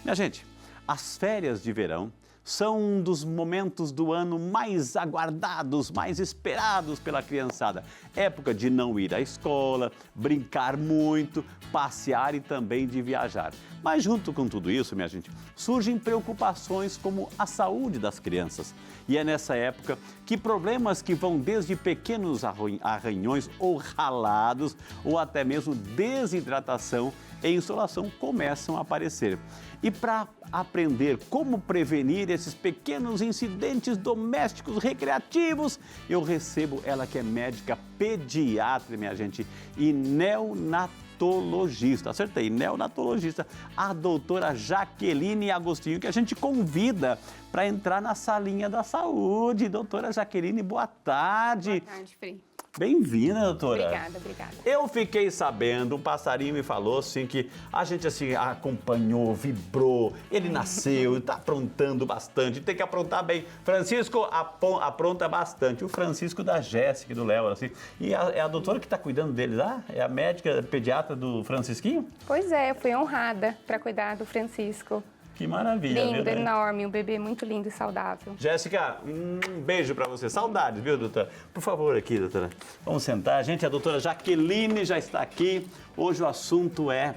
Minha gente, as férias de verão são um dos momentos do ano mais aguardados, mais esperados pela criançada. Época de não ir à escola, brincar muito, passear e também de viajar. Mas junto com tudo isso, minha gente, surgem preocupações como a saúde das crianças. E é nessa época que problemas que vão desde pequenos arranhões ou ralados ou até mesmo desidratação e insolação começam a aparecer. E para aprender como prevenir esses pequenos incidentes domésticos recreativos, eu recebo ela que é médica pediatra, minha gente, e neonatologista, acertei, neonatologista, a doutora Jaqueline Agostinho, que a gente convida para entrar na salinha da saúde. Doutora Jaqueline, boa tarde. Boa tarde, Frei. Bem-vinda, doutora. Obrigada. Eu fiquei sabendo, um passarinho me falou assim que a gente assim acompanhou, vibrou, ele nasceu, está aprontando bastante, tem que aprontar bem. Francisco apronta bastante, o Francisco da Jéssica e do Léo, assim. E é a doutora que está cuidando dele lá? É a médica pediatra do Francisquinho? Pois é, eu fui honrada para cuidar do Francisco. Que maravilha, Lindo, viu, né? enorme, um bebê muito lindo e saudável. Jéssica, um beijo pra você. Saudades, viu, doutora? Por favor, aqui, doutora. Vamos sentar. Gente, a doutora Jaqueline já está aqui. Hoje o assunto é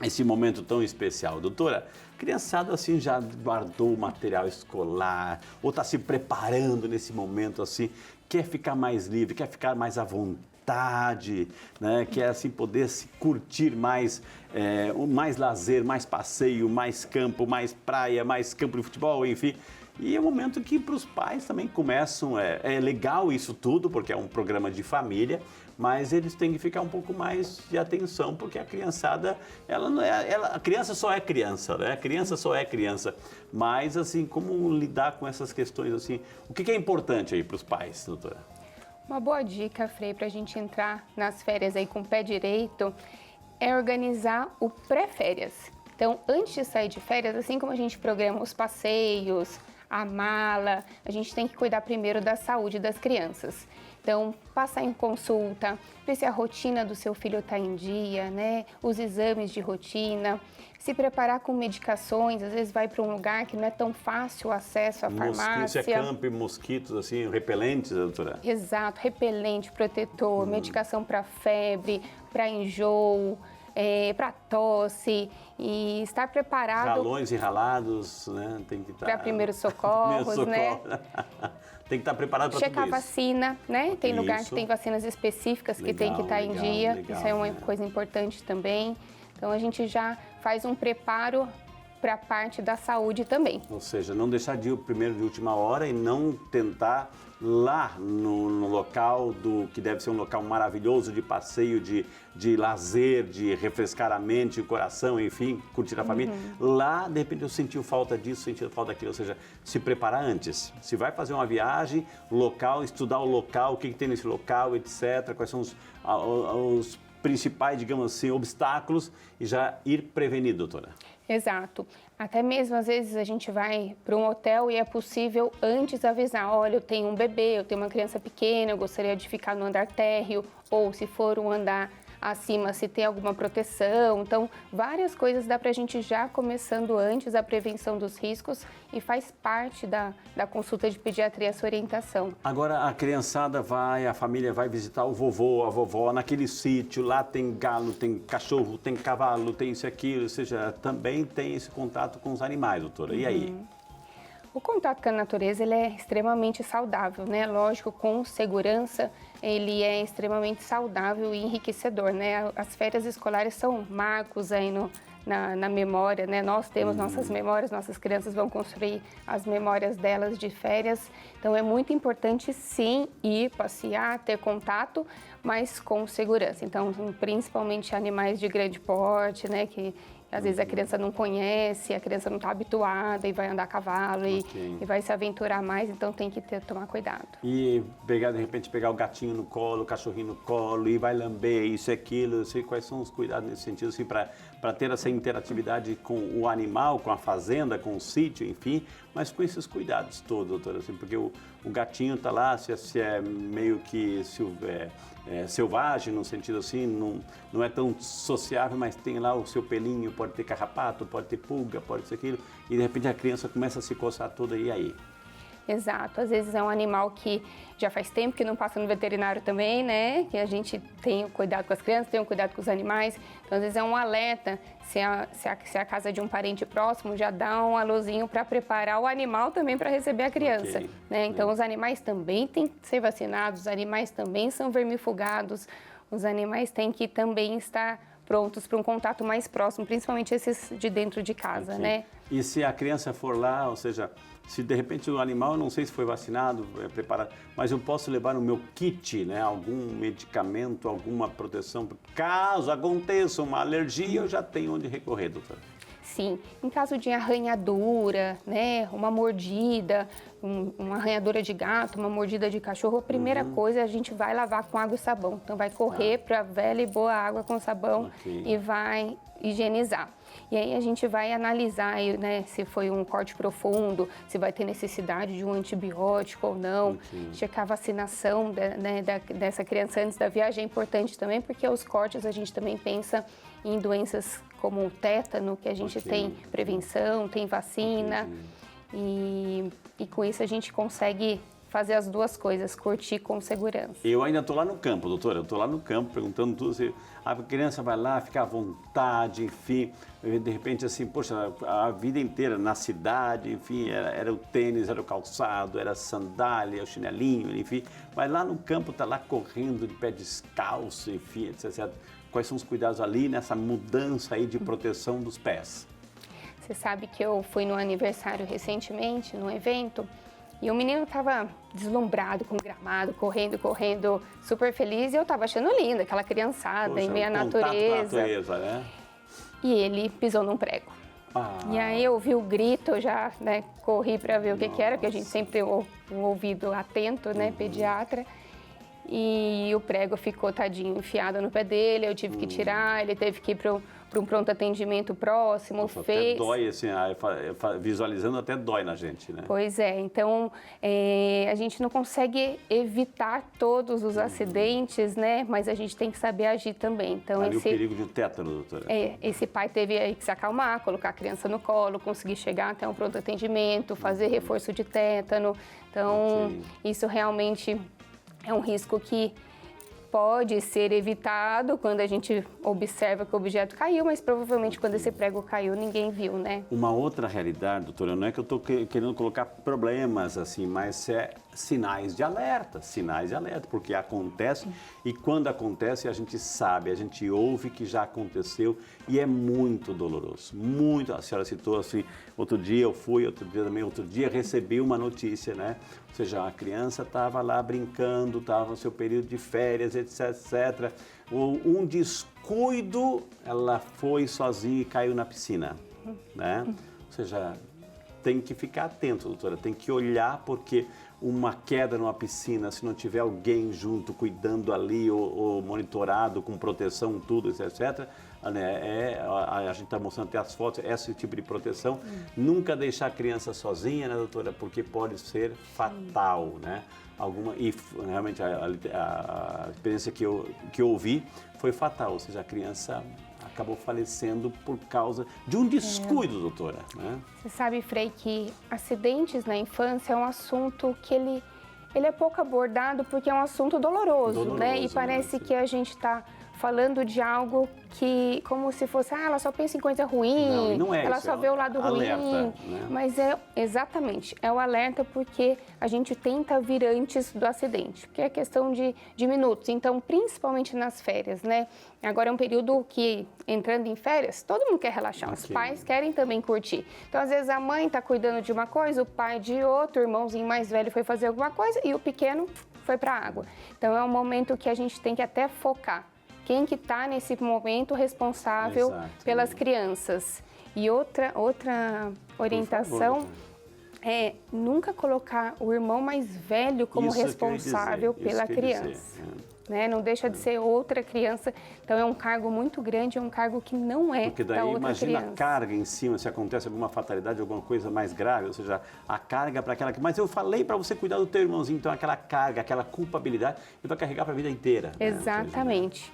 esse momento tão especial. Doutora, criançada assim já guardou o material escolar ou está se preparando nesse momento assim, quer ficar mais livre, quer ficar mais à vontade, né? Quer assim poder se curtir mais, mais lazer, mais passeio, mais campo, mais praia, mais campo de futebol, enfim. E é um momento que para os pais também começam, é legal isso tudo, porque é um programa de família, mas eles têm que ficar um pouco mais de atenção, porque a criançada, a criança só é criança, né? A criança só é criança. Mas, assim, como lidar com essas questões, assim, o que é importante aí para os pais, doutora? Uma boa dica, Frei, para a gente entrar nas férias aí com o pé direito, é organizar o pré-férias. Então, antes de sair de férias, assim como a gente programa os passeios, a mala, a gente tem que cuidar primeiro da saúde das crianças. Então, passar em consulta, ver se a rotina do seu filho está em dia, né? Os exames de rotina, se preparar com medicações, às vezes vai para um lugar que não é tão fácil o acesso à farmácia. Se é campo e mosquitos, assim, repelentes, doutora? Exato, repelente, protetor, medicação para febre, para enjoo, para tosse, e estar preparado... Ralões e ralados, né? Tem que estar... Para primeiros socorros, né? Tem que estar preparado para tudo isso. Checar a vacina, né? Tem lugar que tem vacinas específicas que tem que estar em dia. Isso é uma coisa importante também. Então, a gente já faz um preparo para a parte da saúde também. Ou seja, não deixar de ir primeiro de última hora e não tentar lá no local que deve ser um local maravilhoso de passeio, de lazer, de refrescar a mente, o coração, enfim, curtir a família. Lá, de repente, eu senti falta disso, senti falta daquilo. Ou seja, se preparar antes. Se vai fazer uma viagem, local, estudar o local, o que tem nesse local, etc. Quais são os principais, digamos assim, obstáculos e já ir prevenido, doutora. Exato. Até mesmo, às vezes, a gente vai para um hotel e é possível antes avisar, olha, eu tenho um bebê, eu tenho uma criança pequena, eu gostaria de ficar no andar térreo, ou se for um andar acima, se tem alguma proteção. Então, várias coisas dá para a gente já começando antes a prevenção dos riscos e faz parte da consulta de pediatria essa orientação. Agora a criançada a família vai visitar o vovô, a vovó naquele sítio, lá tem galo, tem cachorro, tem cavalo, tem isso e aquilo, ou seja, também tem esse contato com os animais, doutora. E aí? O contato com a natureza ele é extremamente saudável, né? Lógico, com segurança, ele é extremamente saudável e enriquecedor, né? As férias escolares são marcos aí na memória, né? Nós temos nossas memórias, nossas crianças vão construir as memórias delas de férias. Então, é muito importante, sim, ir passear, ter contato, mas com segurança. Então, principalmente animais de grande porte, né? Que às vezes a criança não conhece, a criança não está habituada e vai andar a cavalo e vai se aventurar mais, então tem que tomar cuidado. E de repente pegar o gatinho no colo, o cachorrinho no colo e vai lamber isso e aquilo, eu sei quais são os cuidados nesse sentido, assim, para para ter essa interatividade com o animal, com a fazenda, com o sítio, enfim, mas com esses cuidados todos, doutora, assim, porque o gatinho está lá, se é meio que selvagem, no sentido assim, não é tão sociável, mas tem lá o seu pelinho, pode ter carrapato, pode ter pulga, pode ser aquilo, e de repente a criança começa a se coçar toda, e aí? Exato, às vezes é um animal que já faz tempo que não passa no veterinário também, né? Que a gente tem o cuidado com as crianças, tem o cuidado com os animais. Então, às vezes é um alerta, se a casa de um parente próximo, já dá um alôzinho para preparar o animal também para receber a criança, Okay. né? Então, os animais também têm que ser vacinados, os animais também são vermifugados, os animais têm que também estar prontos para um contato mais próximo, principalmente esses de dentro de casa, Okay. né? E se a criança for lá, ou seja, se de repente o animal, não sei se foi vacinado, preparado, mas eu posso levar no meu kit, né, algum medicamento, alguma proteção, caso aconteça uma alergia, eu já tenho onde recorrer, doutora. Sim, em caso de arranhadura, né, uma mordida, uma arranhadura de gato, uma mordida de cachorro, a primeira coisa a gente vai lavar com água e sabão. Então vai correr para a velha e boa água com sabão e vai higienizar. E aí a gente vai analisar, né, se foi um corte profundo, se vai ter necessidade de um antibiótico ou não, checar a vacinação dessa criança antes da viagem é importante também, porque os cortes a gente também pensa em doenças como o tétano, que a gente tem prevenção, tem vacina, e com isso a gente consegue fazer as duas coisas, curtir com segurança. Eu ainda estou lá no campo, doutora, eu estou lá no campo perguntando tudo, se a criança vai lá, fica à vontade, enfim, de repente assim, poxa, a vida inteira na cidade, enfim, era o tênis, era o calçado, era a sandália, o chinelinho, enfim, mas lá no campo está lá correndo de pé descalço, enfim, etc. Quais são os cuidados ali nessa mudança aí de proteção dos pés? Você sabe que eu fui no aniversário recentemente, num evento, e o menino estava deslumbrado com o gramado, correndo, super feliz, e eu estava achando lindo, aquela criançada, Poxa, em meio à natureza, né? E ele pisou num prego. E aí eu ouvi o grito, eu já, né, corri para ver o que era, porque a gente sempre tem um ouvido atento, né, pediatra. E o prego ficou, tadinho, enfiado no pé dele, eu tive que tirar, ele teve que ir para um pronto atendimento próximo, Nossa, fez... até dói, assim, visualizando até dói na gente, né? Pois é, então a gente não consegue evitar todos os acidentes, né? Mas a gente tem que saber agir também. Então, Ali o perigo de tétano, doutora. Esse pai teve aí que se acalmar, colocar a criança no colo, conseguir chegar até um pronto atendimento, fazer reforço de tétano. Então, isso realmente é um risco que pode ser evitado quando a gente observa que o objeto caiu, mas provavelmente quando esse prego caiu, ninguém viu, né? Uma outra realidade, doutora, não é que eu estou querendo colocar problemas assim, mas é sinais de alerta, porque acontece e quando acontece a gente sabe, a gente ouve que já aconteceu e é muito doloroso, muito. A senhora citou assim, outro dia eu fui, outro dia recebi uma notícia, né? Ou seja, a criança estava lá brincando, estava no seu período de férias, etc. Um descuido, ela foi sozinha e caiu na piscina, né? Ou seja, tem que ficar atento, doutora, tem que olhar, porque uma queda numa piscina, se não tiver alguém junto, cuidando ali, ou monitorado, com proteção, tudo, etc., né, a gente está mostrando até as fotos, esse tipo de proteção. Nunca deixar a criança sozinha, né, doutora, porque pode ser fatal, né? E realmente a experiência que eu ouvi foi fatal, ou seja, a criança acabou falecendo por causa de um descuido, doutora, né? Você sabe, Frei, que acidentes na infância é um assunto que ele é pouco abordado porque é um assunto doloroso, né? E parece que a gente está falando de algo que, como se fosse, ela só pensa em coisa ruim, não é ela isso, só vê o lado alerta, ruim. né? Mas exatamente, é o alerta porque a gente tenta vir antes do acidente, porque é questão de minutos. Então, principalmente nas férias, né? Agora é um período que, entrando em férias, todo mundo quer relaxar, os pais querem também curtir. Então, às vezes, a mãe está cuidando de uma coisa, o pai de outra, o irmãozinho mais velho foi fazer alguma coisa e o pequeno foi para a água. Então, é um momento que a gente tem que até focar. Quem que está nesse momento responsável pelas crianças. E outra orientação é nunca colocar o irmão mais velho como responsável pela criança. né? Não deixa de ser outra criança. Então, é um cargo muito grande, é um cargo que não é Porque daí da outra imagina criança. a carga em cima, se acontece alguma fatalidade, alguma coisa mais grave, ou seja, a carga para aquela... Mas eu falei para você cuidar do teu irmãozinho, então aquela carga, aquela culpabilidade, ele vai carregar para a vida inteira. Né? Exatamente.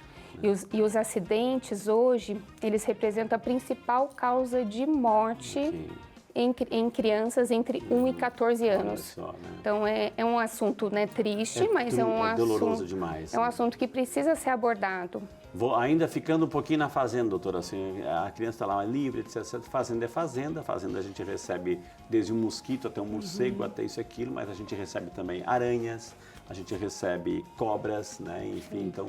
E os acidentes hoje, eles representam a principal causa de morte em crianças entre 1 e 14 anos. Só, né? Então, é um assunto, né, triste, mas é um doloroso assunto, demais. é um assunto que precisa ser abordado. Ainda ficando um pouquinho na fazenda, doutora, assim, a criança está lá livre, etc. Fazenda é fazenda, fazenda a gente recebe desde um mosquito até um morcego, até isso e aquilo, mas a gente recebe também aranhas, a gente recebe cobras, né? Enfim, então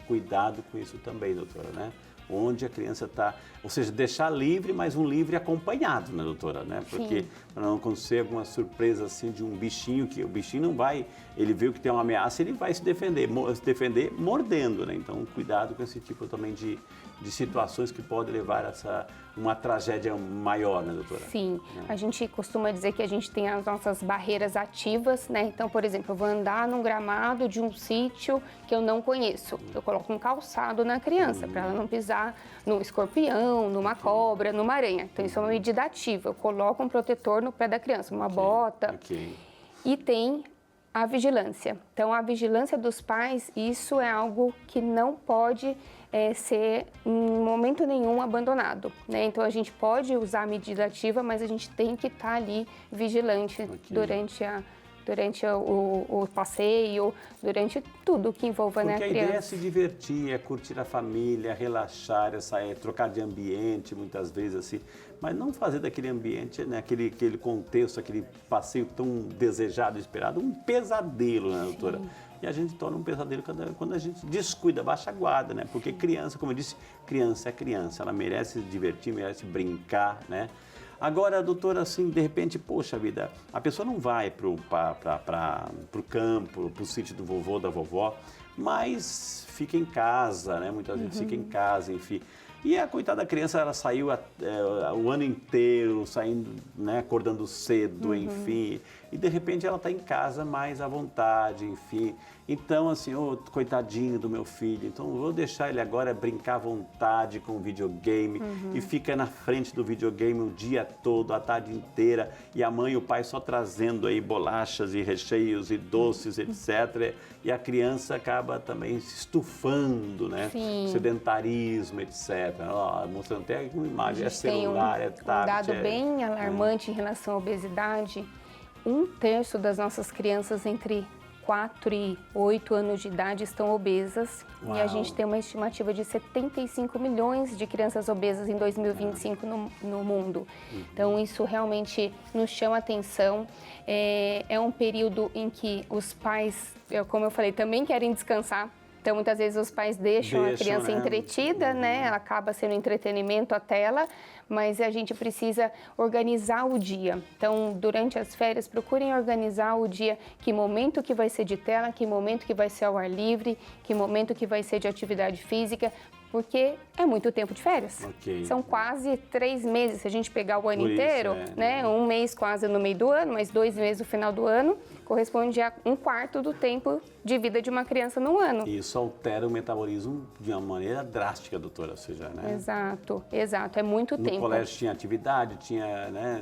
cuidado com isso também, doutora, né? Onde a criança está, ou seja, deixar livre, mas um livre acompanhado, né, doutora, né? Porque para não acontecer alguma surpresa assim de um bichinho, que o bichinho não vai, ele viu que tem uma ameaça, ele vai se defender mordendo, né? Então, cuidado com esse tipo também de situações que podem levar a uma tragédia maior, né, doutora? Sim, a gente costuma dizer que a gente tem as nossas barreiras ativas, né? Então, por exemplo, eu vou andar num gramado de um sítio que eu não conheço. Eu coloco um calçado na criança para ela não pisar num escorpião, numa cobra, numa aranha. Então, isso é uma medida ativa. Eu coloco um protetor no pé da criança, uma bota. E tem a vigilância. Então, a vigilância dos pais, isso é algo que não pode ser em momento nenhum abandonado, né? Então, a gente pode usar a medida ativa, mas a gente tem que estar ali vigilante durante o passeio, durante tudo que envolva, né, a criança. Porque a ideia é se divertir, é curtir a família, relaxar, é sair, trocar de ambiente, muitas vezes assim, mas não fazer daquele ambiente, né, aquele contexto, aquele passeio tão desejado e esperado, um pesadelo, né, doutora? Sim. E a gente torna um pesadelo quando a gente descuida, baixa a guarda, né? Porque criança, como eu disse, criança é criança, ela merece se divertir, merece brincar, né? Agora, doutora, assim, de repente, poxa vida, a pessoa não vai para o campo, para o sítio do vovô, da vovó, mas fica em casa, né? Muita gente fica em casa, enfim. E a coitada da criança, ela saiu o ano inteiro, saindo, né, acordando cedo, enfim. E de repente ela está em casa mais à vontade, enfim. Então, assim, coitadinho do meu filho, então vou deixar ele agora brincar à vontade com o videogame e fica na frente do videogame o dia todo, a tarde inteira, e a mãe e o pai só trazendo aí bolachas e recheios e doces, etc. E a criança acaba também se estufando, né? Sim. Sedentarismo, etc. Mostrando até uma imagem, celular, é tablet. Um dado bem alarmante em relação à obesidade. 1/3 das nossas crianças entre 4 e 8 anos de idade estão obesas. Uau. E a gente tem uma estimativa de 75 milhões de crianças obesas em 2025 no mundo. Então, isso realmente nos chama atenção. É um período em que os pais, como eu falei, também querem descansar. Então, muitas vezes os pais deixam a criança entretida, né? Ela acaba sendo entretenimento a tela, mas a gente precisa organizar o dia. Então, durante as férias, procurem organizar o dia, que momento que vai ser de tela, que momento que vai ser ao ar livre, que momento que vai ser de atividade física, porque é muito tempo de férias. São quase 3 meses, se a gente pegar o ano inteiro, né? 1 mês quase no meio do ano, mas 2 meses no final do ano, corresponde a 1/4 do tempo de vida de uma criança no ano. Isso altera o metabolismo de uma maneira drástica, doutora, ou seja, né? Exato, é muito tempo. No colégio tinha atividade, tinha, né,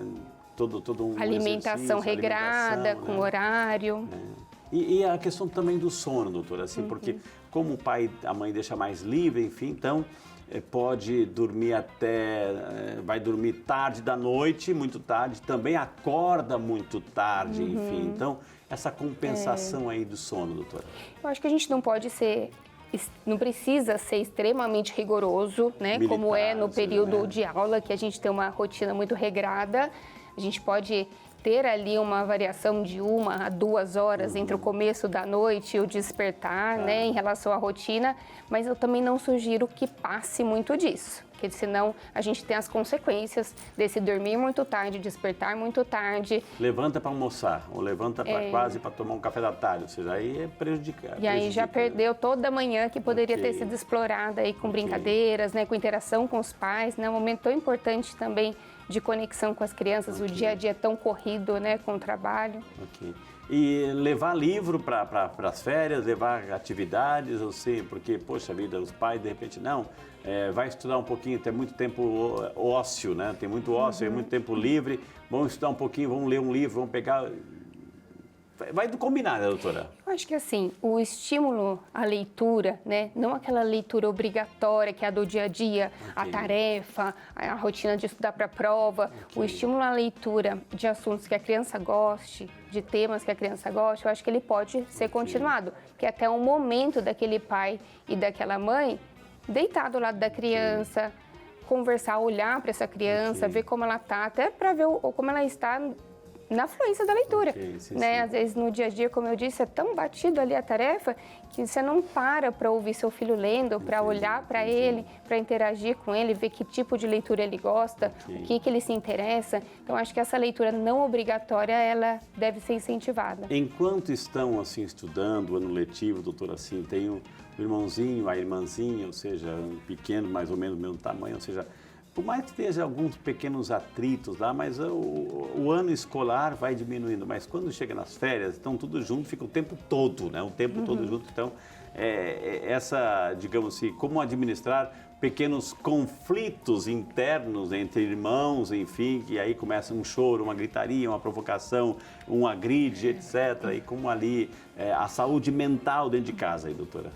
todo um alimentação regrada, com horário. E a questão também do sono, doutora, assim, porque como o pai, a mãe deixa mais livre, enfim, então pode dormir vai dormir tarde da noite, muito tarde, também acorda muito tarde, enfim. Então, essa compensação aí do sono, doutora. Eu acho que a gente não precisa ser extremamente rigoroso, né? Militar, como é no período de aula, que a gente tem uma rotina muito regrada. A gente pode ter ali uma variação de 1 a 2 horas entre o começo da noite e o despertar, né, em relação à rotina, mas eu também não sugiro que passe muito disso, porque senão a gente tem as consequências desse dormir muito tarde, despertar muito tarde. Levanta para almoçar, ou levanta quase para tomar um café da tarde, ou seja, aí é prejudicado. E aí já perdeu toda a manhã que poderia ter sido explorada aí com brincadeiras, né, com interação com os pais, né, um momento tão importante também de conexão com as crianças, o dia a dia é tão corrido, né, com o trabalho. Ok. E levar livro para as férias, levar atividades, eu sei, porque, poxa vida, os pais, de repente, não, vai estudar um pouquinho, tem muito tempo ócio, né? Tem muito ócio, tem muito tempo livre, vamos estudar um pouquinho, vamos ler um livro, vamos pegar... Vai combinar, né, doutora? Eu acho que assim, o estímulo à leitura, né, não aquela leitura obrigatória que é a do dia a dia, a tarefa, a rotina de estudar para a prova, o estímulo à leitura de assuntos que a criança goste, de temas que a criança goste, eu acho que ele pode ser continuado, porque até um momento daquele pai e daquela mãe deitar do lado da criança, conversar, olhar para essa criança, ver como ela está, até para ver como ela está na fluência da leitura, né? Às vezes no dia a dia, como eu disse, é tão batido ali a tarefa que você não para ouvir seu filho lendo, para olhar para ele, para interagir com ele, ver que tipo de leitura ele gosta, o que ele se interessa. Então, acho que essa leitura não obrigatória, ela deve ser incentivada. Enquanto estão, assim, estudando o ano letivo, doutora, assim, tem o irmãozinho, a irmãzinha, ou seja, um pequeno, mais ou menos do mesmo tamanho, ou seja, por mais que tenha alguns pequenos atritos lá, mas o ano escolar vai diminuindo. Mas quando chega nas férias, estão tudo junto, fica o tempo todo, né? O tempo todo junto. Então, essa, digamos assim, como administrar pequenos conflitos internos entre irmãos, enfim, que aí começa um choro, uma gritaria, uma provocação, um agride, etc. E como ali a saúde mental dentro de casa, aí, doutora?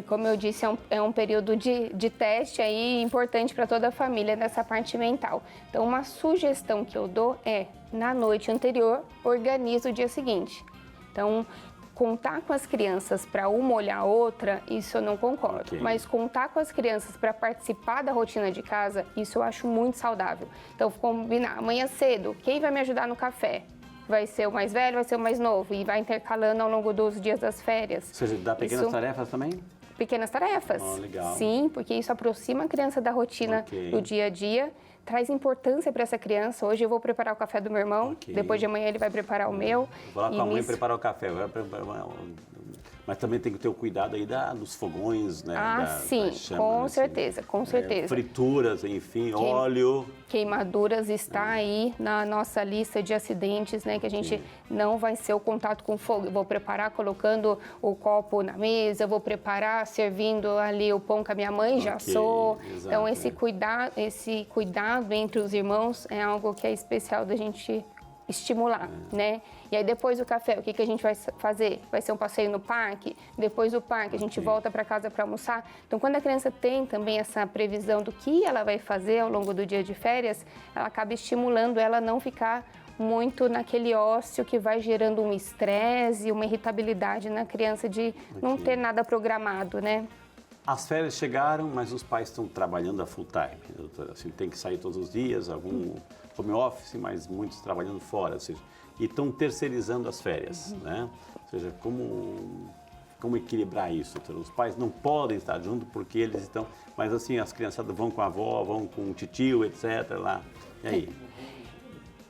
Como eu disse, é um período de teste aí importante para toda a família nessa parte mental. Então, uma sugestão que eu dou é, na noite anterior, organiza o dia seguinte. Então, contar com as crianças para uma olhar a outra, isso eu não concordo. Mas contar com as crianças para participar da rotina de casa, isso eu acho muito saudável. Então, combinar amanhã cedo, quem vai me ajudar no café? Vai ser o mais velho, vai ser o mais novo, e vai intercalando ao longo dos dias das férias. Ou seja, dá pequenas tarefas também? Pequenas tarefas. Oh, legal. Sim, porque isso aproxima a criança da rotina do dia a dia, traz importância para essa criança. Hoje eu vou preparar o café do meu irmão, depois de amanhã ele vai preparar o meu. Vou lá com a mãe preparar o café. Mas também tem que ter o cuidado aí dos fogões, né? Sim, com certeza, com certeza. Frituras, enfim, óleo. Queimaduras está aí na nossa lista de acidentes, né? Que a gente não vai ser o contato com fogo. Eu vou preparar colocando o copo na mesa, vou preparar servindo ali o pão que a minha mãe já assou. Então, esse cuidado entre os irmãos é algo que é especial da gente estimular, né? E aí depois do café, o que a gente vai fazer? Vai ser um passeio no parque? Depois do parque, a gente volta para casa para almoçar? Então, quando a criança tem também essa previsão do que ela vai fazer ao longo do dia de férias, ela acaba estimulando ela a não ficar muito naquele ócio que vai gerando um estresse e uma irritabilidade na criança de não ter nada programado, né? As férias chegaram, mas os pais estão trabalhando a full time, doutora. Assim, tem que sair todos os dias, algum home office, mas muitos trabalhando fora, ou seja, e estão terceirizando as férias, né? Ou seja, como equilibrar isso, doutora? Os pais não podem estar juntos porque eles estão, mas assim, as criançadas vão com a avó, vão com o titio, etc. lá. E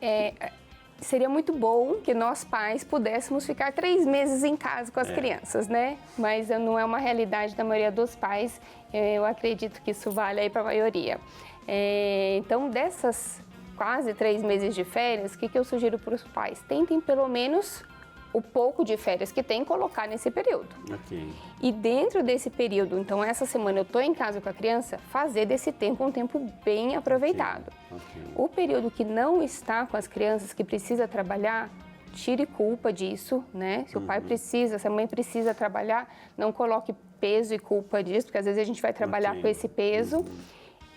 aí? Seria muito bom que nós pais pudéssemos ficar 3 meses em casa com as crianças, né? Mas não é uma realidade da maioria dos pais. Eu acredito que isso vale aí para a maioria. Então, dessas quase 3 meses de férias, o que eu sugiro para os pais? Tentem pelo menos o pouco de férias que tem, colocar nesse período. E dentro desse período, então essa semana eu estou em casa com a criança, fazer desse tempo um tempo bem aproveitado. O período que não está com as crianças, que precisa trabalhar, tire culpa disso, né? Se o pai precisa, se a mãe precisa trabalhar, não coloque peso e culpa disso, porque às vezes a gente vai trabalhar com esse peso.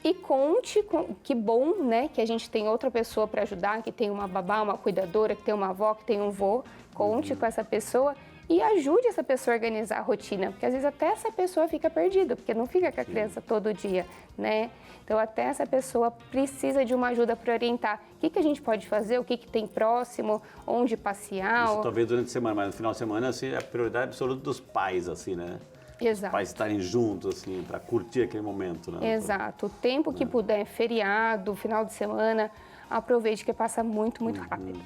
E conte, que bom, né, que a gente tem outra pessoa para ajudar, que tem uma babá, uma cuidadora, que tem uma avó, que tem um vô. Conte com essa pessoa e ajude essa pessoa a organizar a rotina, porque às vezes até essa pessoa fica perdida, porque não fica com a criança todo dia, né? Então, até essa pessoa precisa de uma ajuda para orientar. O que a gente pode fazer, o que tem próximo, onde passear. Isso talvez durante a semana, mas no final de semana assim, é a prioridade absoluta dos pais, assim, né? Exato. Os pais estarem juntos, assim, para curtir aquele momento, né? Exato. O tempo que puder, feriado, final de semana, aproveite que passa muito, muito rápido.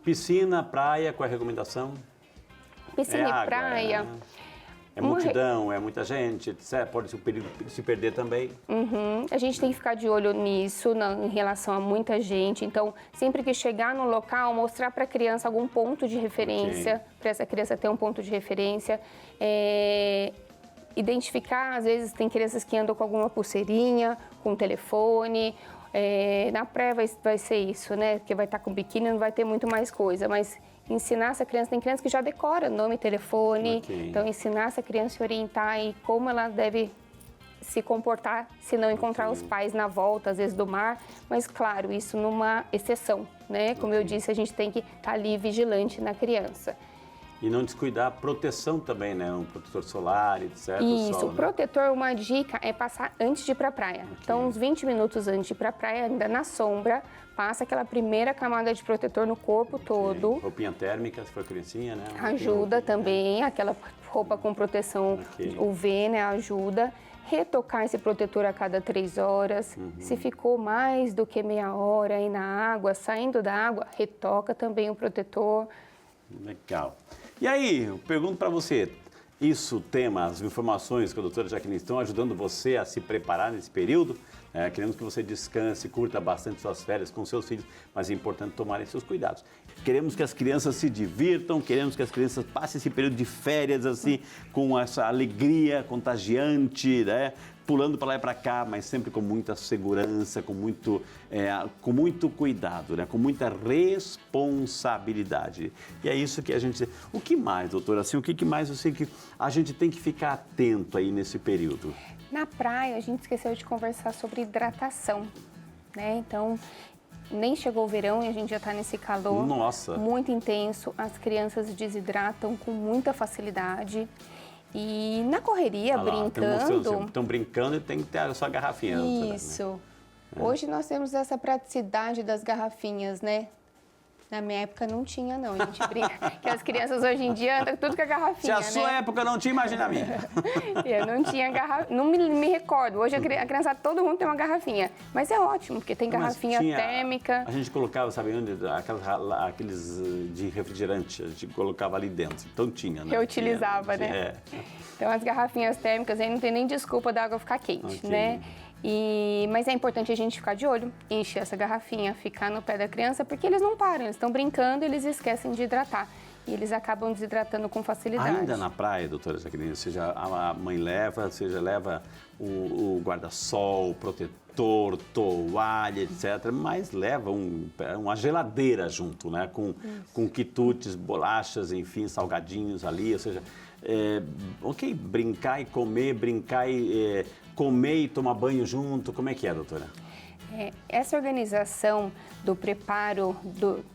Piscina, praia, qual é a recomendação? Piscina e praia. É multidão, é muita gente, etc. Pode se perder também. A gente tem que ficar de olho nisso, em relação a muita gente. Então, sempre que chegar no local, mostrar para a criança algum ponto de referência, para essa criança ter um ponto de referência. Identificar, às vezes tem crianças que andam com alguma pulseirinha, com telefone. Na praia vai ser isso, né? Porque vai estar com biquíni, não vai ter muito mais coisa, mas ensinar essa criança, tem criança que já decora nome e telefone, então ensinar essa criança a orientar e como ela deve se comportar se não encontrar os pais na volta, às vezes do mar, mas claro, isso numa exceção, né? Como eu disse, a gente tem que estar ali vigilante na criança. E não descuidar a proteção também, né? Um protetor solar, etc. Isso, sol, o protetor, uma dica é passar antes de ir para a praia. Então, uns 20 minutos antes de ir para a praia, ainda na sombra, passa aquela primeira camada de protetor no corpo todo. Roupinha térmica, se for criancinha, né? Ajuda também, aquela roupa com proteção UV, né? Ajuda. Retocar esse protetor a cada 3 horas. Se ficou mais do que meia hora aí na água, saindo da água, retoca também o protetor. Legal. E aí, eu pergunto para você, isso, as informações que a doutora Jaqueline estão ajudando você a se preparar nesse período? Queremos que você descanse, curta bastante suas férias com seus filhos, mas é importante tomarem seus cuidados. Queremos que as crianças se divirtam, queremos que as crianças passem esse período de férias assim, com essa alegria contagiante, né? Pulando para lá e para cá, mas sempre com muita segurança, com muito cuidado, né? Com muita responsabilidade. E é isso que a gente... O que mais, doutora? Assim, o que mais eu sei que a gente tem que ficar atento aí nesse período? Na praia, a gente esqueceu de conversar sobre hidratação, né? Então, nem chegou o verão e a gente já está nesse calor muito intenso. As crianças desidratam com muita facilidade. E na correria, brincando... Estão brincando e tem que ter a sua garrafinha. Isso. Né? Hoje nós temos essa praticidade das garrafinhas, né? Na minha época não tinha, não. A gente brinca que as crianças hoje em dia andam tudo com a garrafinha, Se a sua época não tinha, imagina a minha. Eu não tinha garrafinha, não me recordo. Hoje a criança, todo mundo tem uma garrafinha. Mas é ótimo, porque tem garrafinha térmica. A gente colocava, sabe onde? Aqueles de refrigerante, a gente colocava ali dentro. Então tinha, né? Reutilizava, né? Então as garrafinhas térmicas aí não tem nem desculpa da água ficar quente, né? Mas é importante a gente ficar de olho, encher essa garrafinha, ficar no pé da criança, porque eles não param, eles estão brincando, eles esquecem de hidratar. E eles acabam desidratando com facilidade. Ainda na praia, doutora Jaqueline, seja a mãe leva, leva o guarda-sol, o protetor, toalha, etc. Mas leva uma geladeira junto, né? Com quitutes, bolachas, enfim, salgadinhos ali, ou seja... brincar e comer, comer e tomar banho junto, como é que é, doutora? Essa organização do preparo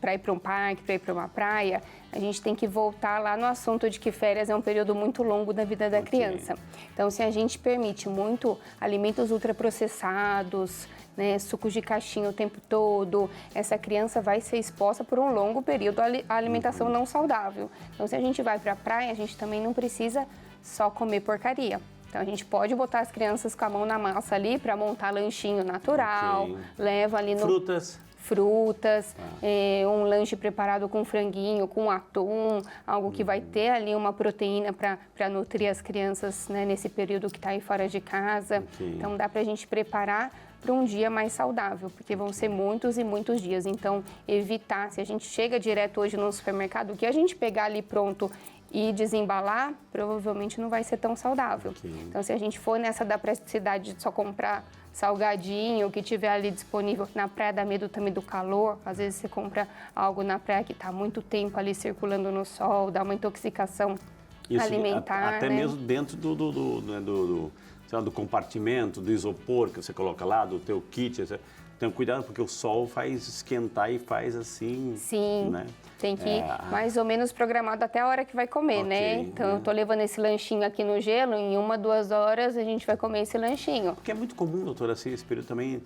para ir para um parque, para ir para uma praia, a gente tem que voltar lá no assunto de que férias é um período muito longo da vida da criança. Então, se a gente permite muito alimentos ultraprocessados, né, sucos de caixinha o tempo todo, essa criança vai ser exposta por um longo período à alimentação não saudável. Então, se a gente vai para a praia, a gente também não precisa só comer porcaria. Então, a gente pode botar as crianças com a mão na massa ali para montar lanchinho natural, leva ali no... Frutas, um lanche preparado com franguinho, com atum, algo que vai ter ali uma proteína para nutrir as crianças, né, nesse período que está aí fora de casa. Então, dá para a gente preparar para um dia mais saudável, porque vão ser muitos e muitos dias. Então, evitar, se a gente chega direto hoje no supermercado, o que a gente pegar ali pronto e desembalar, provavelmente não vai ser tão saudável. Então, se a gente for nessa da praticidade de só comprar salgadinho, o que tiver ali disponível na praia, dá medo também do calor. Às vezes você compra algo na praia que está muito tempo ali circulando no sol, dá uma intoxicação alimentar. Até né? mesmo dentro do compartimento, do isopor que você coloca lá, do teu kit, etc. Então, cuidado, porque o sol faz esquentar e faz assim... Sim, né? Tem que ir mais ou menos programado até a hora que vai comer, né? Então, eu tô levando esse lanchinho aqui no gelo, em 1, 2 horas a gente vai comer esse lanchinho. Porque é muito comum, doutora, assim, esse período também,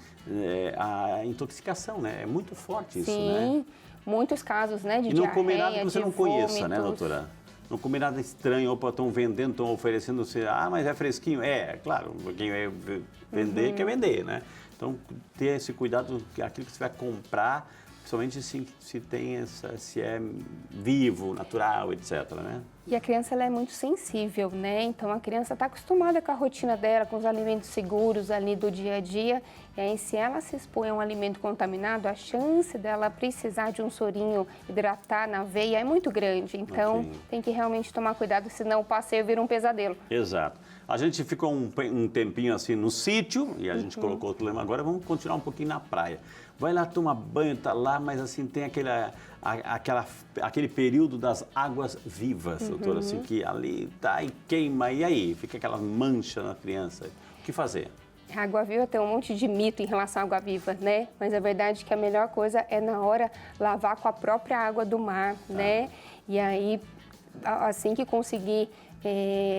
a intoxicação, né? É muito forte isso, né? Sim, muitos casos, né, de diarreia, e não comer nada que você não conheça, né, vômitos. doutora? Não comer nada estranho, opa, estão vendendo, estão oferecendo, você, mas é fresquinho. Claro, quem vai vender quer vender, né? Então, ter esse cuidado, aquilo que você vai comprar, principalmente se é vivo, natural, etc, né? E a criança ela é muito sensível, né? Então a criança está acostumada com a rotina dela, com os alimentos seguros ali do dia a dia. E aí, se ela se expõe a um alimento contaminado, a chance dela precisar de um sorinho hidratar na veia é muito grande. Então tem que realmente tomar cuidado, senão o passeio vira um pesadelo. Exato. A gente ficou um tempinho assim no sítio e a gente colocou outro lema. Agora vamos continuar um pouquinho na praia. Vai lá tomar banho, tá lá, mas assim tem aquele período das águas vivas, doutora, assim, que ali tá e queima, e aí? Fica aquela mancha na criança. O que fazer? A água viva tem um monte de mito em relação à água viva, né? Mas a verdade é que a melhor coisa é na hora lavar com a própria água do mar, né? E aí, assim que conseguir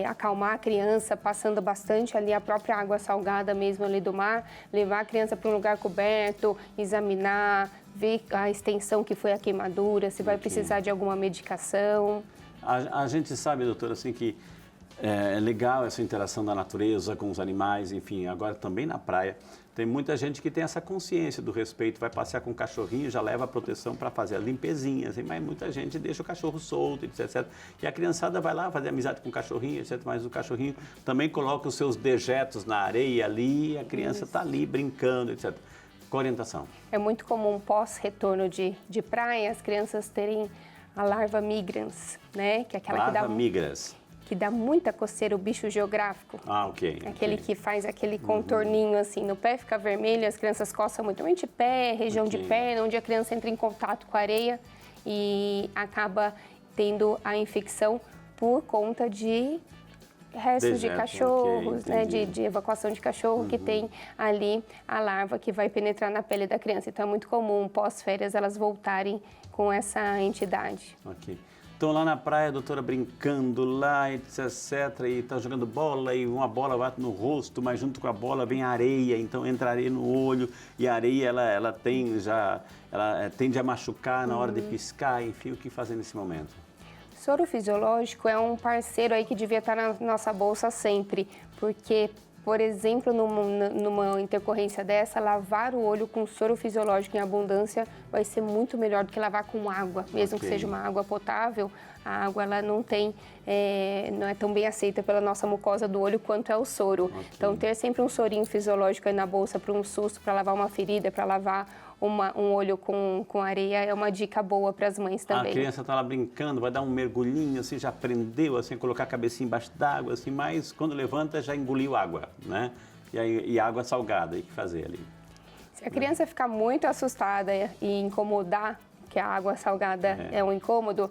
acalmar a criança, passando bastante ali a própria água salgada mesmo ali do mar, levar a criança para um lugar coberto, examinar, ver a extensão que foi a queimadura, se vai precisar de alguma medicação. A gente sabe, doutora, assim, que é legal essa interação da natureza com os animais, enfim, agora também na praia. Tem muita gente que tem essa consciência do respeito, vai passear com o cachorrinho, já leva a proteção para fazer as limpezinhas, mas muita gente deixa o cachorro solto, etc. E a criançada vai lá fazer amizade com o cachorrinho, etc. Mas o cachorrinho também coloca os seus dejetos na areia ali, e a criança está ali brincando, etc. Com orientação. É muito comum pós-retorno de praia as crianças terem a larva migrans, né? Que é aquela larva migrans. Que dá muita coceira, o bicho geográfico. Ah, ok. Aquele que faz aquele contorninho assim no pé, fica vermelho, as crianças coçam muito, de pé, região de pé, onde a criança entra em contato com a areia e acaba tendo a infecção por conta de restos de cachorros, né, de evacuação de cachorro, que tem ali a larva que vai penetrar na pele da criança. Então é muito comum, pós-férias, elas voltarem com essa entidade. Ok. Estão lá na praia, a doutora, brincando lá, etc, e está jogando bola, e uma bola bate no rosto, mas junto com a bola vem a areia, então entra areia no olho, e a areia, ela tende a machucar na hora de piscar, enfim, o que fazer nesse momento? Soro fisiológico é um parceiro aí que devia estar na nossa bolsa sempre, porque, por exemplo, numa intercorrência dessa, lavar o olho com soro fisiológico em abundância vai ser muito melhor do que lavar com água. Mesmo que seja uma água potável, a água ela não é tão bem aceita pela nossa mucosa do olho quanto é o soro. Então, ter sempre um sorinho fisiológico aí na bolsa para um susto, para lavar uma ferida, para lavar um olho com areia é uma dica boa para as mães também. A criança está lá brincando, vai dar um mergulhinho, assim, já aprendeu, assim, colocar a cabecinha embaixo d'água, assim, mas quando levanta já engoliu água, né? E água salgada, e o que fazer ali? Se a criança ficar muito assustada e incomodar, que a água salgada é um incômodo,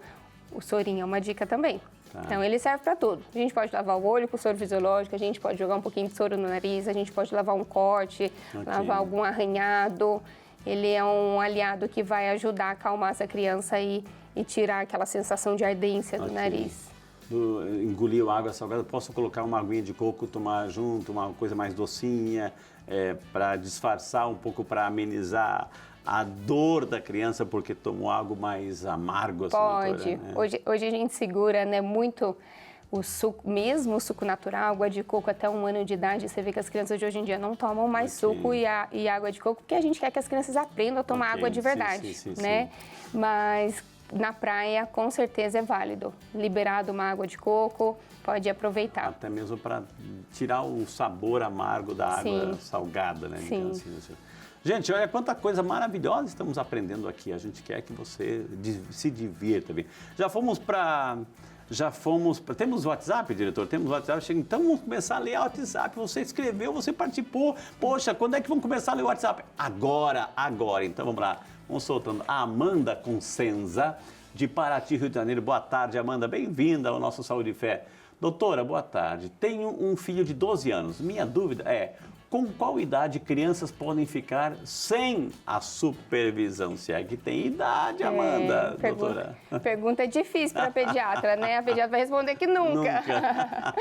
o sorinho é uma dica também. Então, ele serve para tudo. A gente pode lavar o olho com soro fisiológico, a gente pode jogar um pouquinho de soro no nariz, a gente pode lavar um corte, lavar algum arranhado. Ele é um aliado que vai ajudar a acalmar essa criança e tirar aquela sensação de ardência do nariz. Engoliu água salgada, posso colocar uma aguinha de coco, tomar junto, uma coisa mais docinha, para disfarçar um pouco, para amenizar a dor da criança, porque tomou algo mais amargo? Assim, pode. Doutora, né? Hoje a gente segura, né, muito o suco, mesmo o suco natural, água de coco até 1 ano de idade. Você vê que as crianças de hoje em dia não tomam mais suco e água de coco, porque a gente quer que as crianças aprendam a tomar água de verdade, né? Mas na praia, com certeza é válido. Liberado uma água de coco, pode aproveitar. Até mesmo para tirar o sabor amargo da água salgada, né? Sim. Assim. Gente, olha quanta coisa maravilhosa estamos aprendendo aqui. A gente quer que você se divirta. Temos WhatsApp, diretor? Temos WhatsApp. Então vamos começar a ler o WhatsApp. Você escreveu, você participou. Poxa, quando é que vamos começar a ler o WhatsApp? Agora. Então vamos lá. Vamos soltando. A Amanda Consenza, de Paraty, Rio de Janeiro. Boa tarde, Amanda. Bem-vinda ao nosso Saúde e Fé. Doutora, boa tarde. Tenho um filho de 12 anos. Minha dúvida é: com qual idade crianças podem ficar sem a supervisão? Se é que tem idade, Amanda, doutora. Pergunta difícil para a pediatra, né? A pediatra vai responder que nunca.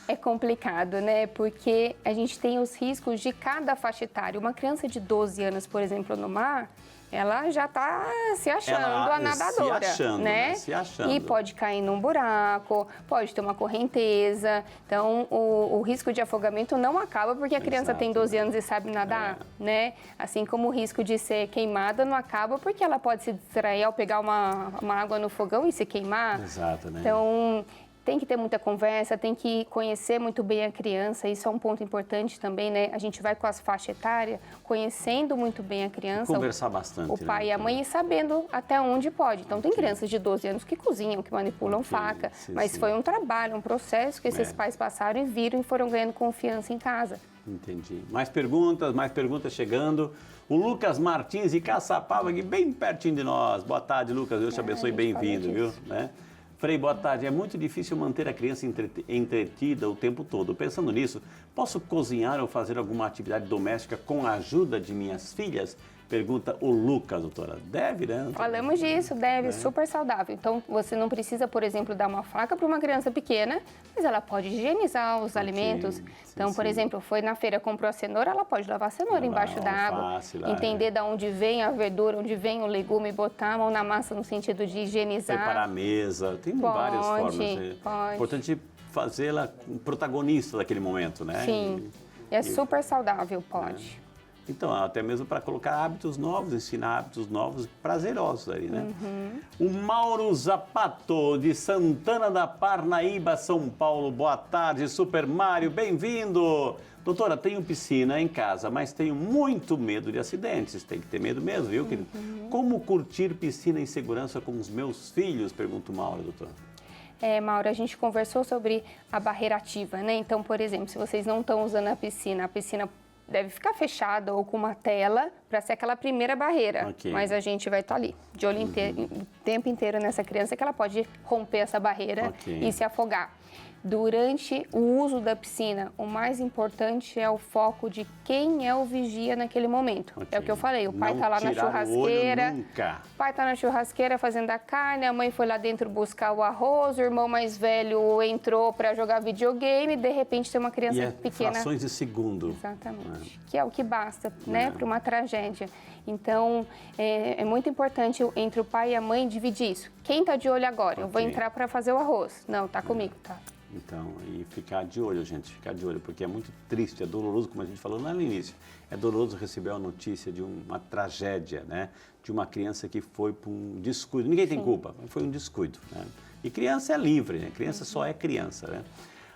É complicado, né? Porque a gente tem os riscos de cada faixa etária. Uma criança de 12 anos, por exemplo, no mar, ela já está se achando Ela a nadadora, se achando, né? Se achando. E pode cair num buraco, pode ter uma correnteza. Então, o risco de afogamento não acaba porque a criança tem 12 anos e sabe nadar, né? Assim como o risco de ser queimada não acaba porque ela pode se distrair ao pegar uma água no fogão e se queimar. Exato, né? Então, tem que ter muita conversa, tem que conhecer muito bem a criança, isso é um ponto importante também, né? A gente vai com as faixas etárias, conhecendo muito bem a criança. Conversar bastante, O pai e a mãe e sabendo até onde pode. Então, tem crianças de 12 anos que cozinham, que manipulam faca, mas foi um trabalho, um processo que esses pais passaram e viram e foram ganhando confiança em casa. Entendi. Mais perguntas chegando. O Lucas Martins de Caçapava, aqui bem pertinho de nós. Boa tarde, Lucas. Deus te abençoe, bem-vindo, viu? Né? Frei, boa tarde. É muito difícil manter a criança entretida o tempo todo. Pensando nisso, posso cozinhar ou fazer alguma atividade doméstica com a ajuda de minhas filhas? Pergunta o Lucas, doutora. Deve, né? Falamos disso, deve, super saudável. Então, você não precisa, por exemplo, dar uma faca para uma criança pequena, mas ela pode higienizar os alimentos. Então, por exemplo, foi na feira, comprou a cenoura, ela pode lavar a cenoura embaixo da água. Entender de onde vem a verdura, onde vem o legume, botar a mão na massa no sentido de higienizar. Preparar a mesa, tem várias formas. É importante fazê-la protagonista daquele momento, né? Sim, é super saudável, pode. Então, até mesmo para colocar hábitos novos, ensinar hábitos novos, prazerosos aí, né? O Mauro Zapato, de Santana da Parnaíba, São Paulo. Boa tarde, Super Mário, bem-vindo! Doutora, tenho piscina em casa, mas tenho muito medo de acidentes. Tem que ter medo mesmo, viu, querido? Como curtir piscina em segurança com os meus filhos? Pergunta o Mauro, doutora. Mauro, a gente conversou sobre a barreira ativa, né? Então, por exemplo, se vocês não estão usando a piscina deve ficar fechada ou com uma tela para ser aquela primeira barreira. Mas a gente vai estar ali, de olho o tempo inteiro nessa criança, que ela pode romper essa barreira e se afogar. Durante o uso da piscina, o mais importante é o foco de quem é o vigia naquele momento. É o que eu falei, o pai está lá na churrasqueira, o pai está na churrasqueira fazendo a carne, a mãe foi lá dentro buscar o arroz, o irmão mais velho entrou para jogar videogame, de repente tem uma criança pequena. Frações de segundo. Exatamente. Que é o que basta, né, para uma tragédia. Então, é muito importante entre o pai e a mãe dividir isso. Quem está de olho agora? Eu vou entrar para fazer o arroz. Não, tá comigo, tá? Então, e ficar de olho, gente, ficar de olho, porque é muito triste, é doloroso, como a gente falou lá no início, é doloroso receber a notícia de uma tragédia, né? De uma criança que foi por um descuido. Ninguém tem culpa, foi um descuido, né? E criança é livre, né? Criança só é criança, né?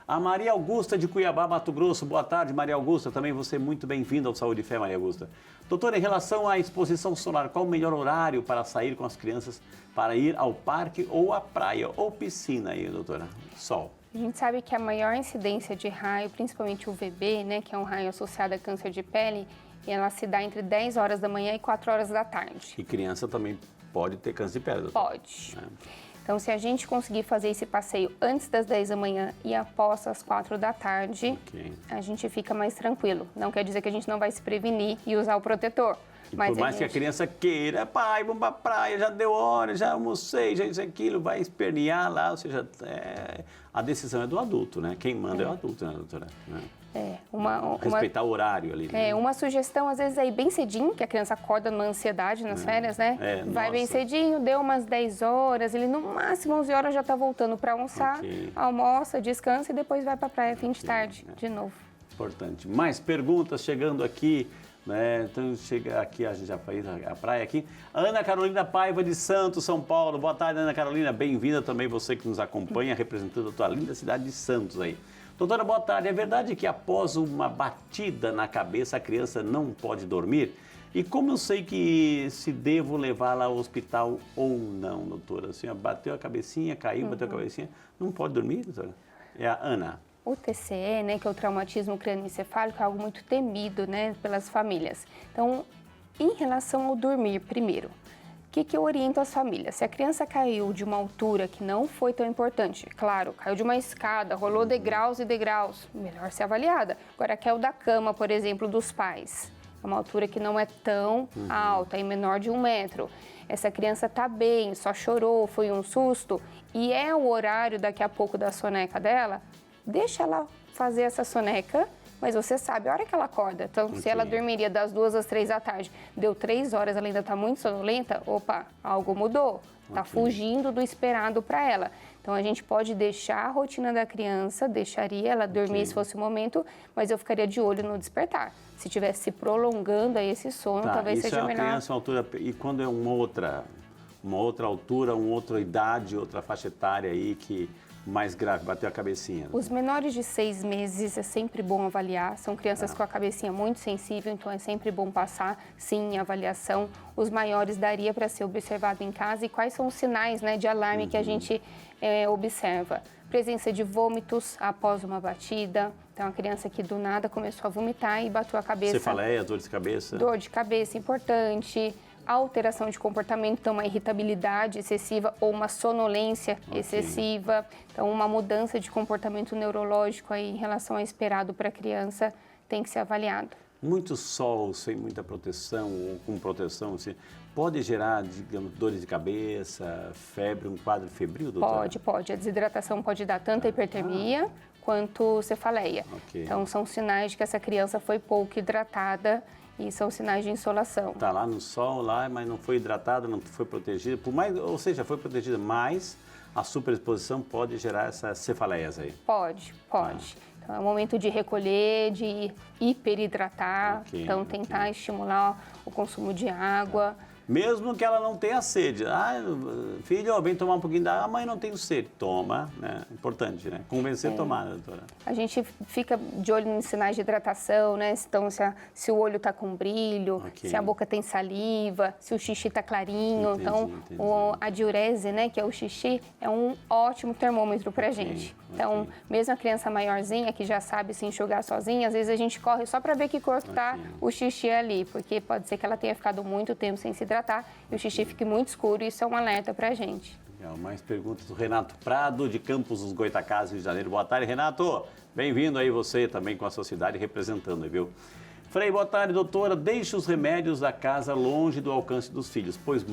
A Maria Augusta de Cuiabá, Mato Grosso. Boa tarde, Maria Augusta. Também você muito bem-vinda ao Saúde e Fé, Maria Augusta. Doutora, em relação à exposição solar, qual o melhor horário para sair com as crianças para ir ao parque ou à praia ou piscina aí, doutora? Sol. A gente sabe que a maior incidência de raio, principalmente o UVB, né, que é um raio associado a câncer de pele, ela se dá entre 10 horas da manhã e 4 horas da tarde. E criança também pode ter câncer de pele, doutora? Pode. Então, se a gente conseguir fazer esse passeio antes das 10 da manhã e após as 4 da tarde, a gente fica mais tranquilo. Não quer dizer que a gente não vai se prevenir e usar o protetor. Mas por mais que a criança queira, pai, vamos pra praia, já deu hora, já almocei, já isso e aquilo, vai espernear lá, ou seja, a decisão é do adulto, né? Quem manda é o adulto, né, doutora? Respeitar o horário ali. Né? Uma sugestão, às vezes, é ir bem cedinho, que a criança acorda numa ansiedade nas férias, né? Vai bem cedinho, deu umas 10 horas, ele no máximo 11 horas já está voltando para almoçar, almoça, descansa e depois vai para a praia fim de tarde, de novo. Importante. Mais perguntas chegando aqui. Né? Então chega aqui, a gente já fez a praia aqui. Ana Carolina Paiva de Santos, São Paulo. Boa tarde, Ana Carolina. Bem-vinda também você que nos acompanha, representando a tua linda cidade de Santos aí. Doutora, boa tarde. É verdade que após uma batida na cabeça a criança não pode dormir? E como eu sei que se devo levá-la ao hospital ou não, doutora? A senhora bateu a cabecinha, caiu, bateu a cabecinha, não pode dormir, doutora? É a Ana. O TCE, né, que é o traumatismo crânioencefálico, é algo muito temido, né, pelas famílias. Então, em relação ao dormir, primeiro, o que eu oriento as famílias? Se a criança caiu de uma altura que não foi tão importante, claro, caiu de uma escada, rolou degraus e degraus, melhor ser avaliada. Agora, caiu da cama, por exemplo, dos pais, é uma altura que não é tão alta, é menor de 1 metro. Essa criança está bem, só chorou, foi um susto, e é o horário daqui a pouco da soneca dela, deixa ela fazer essa soneca mas você sabe a hora que ela acorda. Então, se ela dormiria das 2 às 3 da tarde, deu 3 horas, ela ainda está muito sonolenta, opa, algo mudou. Está fugindo do esperado para ela. Então, a gente pode deixar a rotina da criança, deixaria ela dormir se fosse o momento, mas eu ficaria de olho no despertar. Se estivesse se prolongando aí esse sono, talvez seja melhor. Isso é uma criança, uma altura... E quando é uma outra altura, uma outra idade, outra faixa etária aí que mais grave, bateu a cabecinha? Os menores de 6 meses é sempre bom avaliar, são crianças com a cabecinha muito sensível, então é sempre bom passar, sim, avaliação. Os maiores daria para ser observado em casa e quais são os sinais, né, de alarme que a gente observa. Presença de vômitos após uma batida, então a criança que do nada começou a vomitar e bateu a cabeça. Cefaleia, dor de cabeça? Dor de cabeça, importante. Alteração de comportamento, então uma irritabilidade excessiva ou uma sonolência excessiva. Então, uma mudança de comportamento neurológico aí em relação ao esperado para a criança tem que ser avaliado. Muito sol sem muita proteção ou com proteção, assim, pode gerar, digamos, dores de cabeça, febre, um quadro febril, doutora? Pode. A desidratação pode dar tanto hipertermia quanto cefaleia. Então, são sinais de que essa criança foi pouco hidratada e são sinais de insolação. Está lá no sol, lá, mas não foi hidratada, não foi protegida, ou seja, foi protegida, mas a superexposição pode gerar essas cefaleias aí. Pode. Então, é o momento de recolher, de hiperidratar, então tentar estimular o consumo de água. Mesmo que ela não tenha sede. Filho, vem tomar um pouquinho da água, a mãe não tem sede. Toma, né? Importante, né? Convencer a tomar, né, doutora? A gente fica de olho nos sinais de hidratação, né? Então, se o olho está com brilho, se a boca tem saliva, se o xixi está clarinho. Entendi. A diurese, né, que é o xixi, é um ótimo termômetro para a gente. Então, mesmo a criança maiorzinha, que já sabe se enxugar sozinha, às vezes a gente corre só para ver que cor está o xixi ali, porque pode ser que ela tenha ficado muito tempo sem se hidratar e o xixi fique muito escuro, e isso é um alerta para a gente. Legal. Mais perguntas do Renato Prado, de Campos dos Goytacazes, Rio de Janeiro. Boa tarde, Renato. Bem-vindo aí você também com a sociedade representando, viu? Frei, boa tarde, doutora. Deixe os remédios da casa longe do alcance dos filhos, pois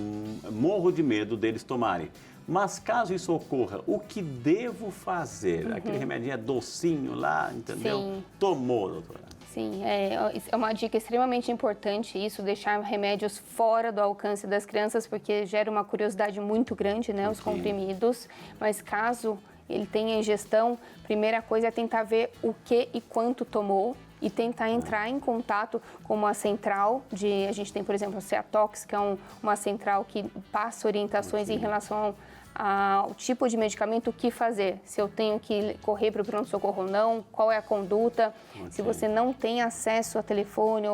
morro de medo deles tomarem. Mas caso isso ocorra, o que devo fazer? Aquele remedinho é docinho lá, entendeu? Sim. Tomou, doutora. Sim, é uma dica extremamente importante isso, deixar remédios fora do alcance das crianças, porque gera uma curiosidade muito grande, né, os comprimidos. Mas caso ele tenha ingestão, primeira coisa é tentar ver o que e quanto tomou e tentar entrar em contato com uma central a gente tem, por exemplo, a Ceatox, que é uma central que passa orientações em relação ao tipo de medicamento, o que fazer, se eu tenho que correr para o pronto-socorro ou não, qual é a conduta. Se você não tem acesso a telefone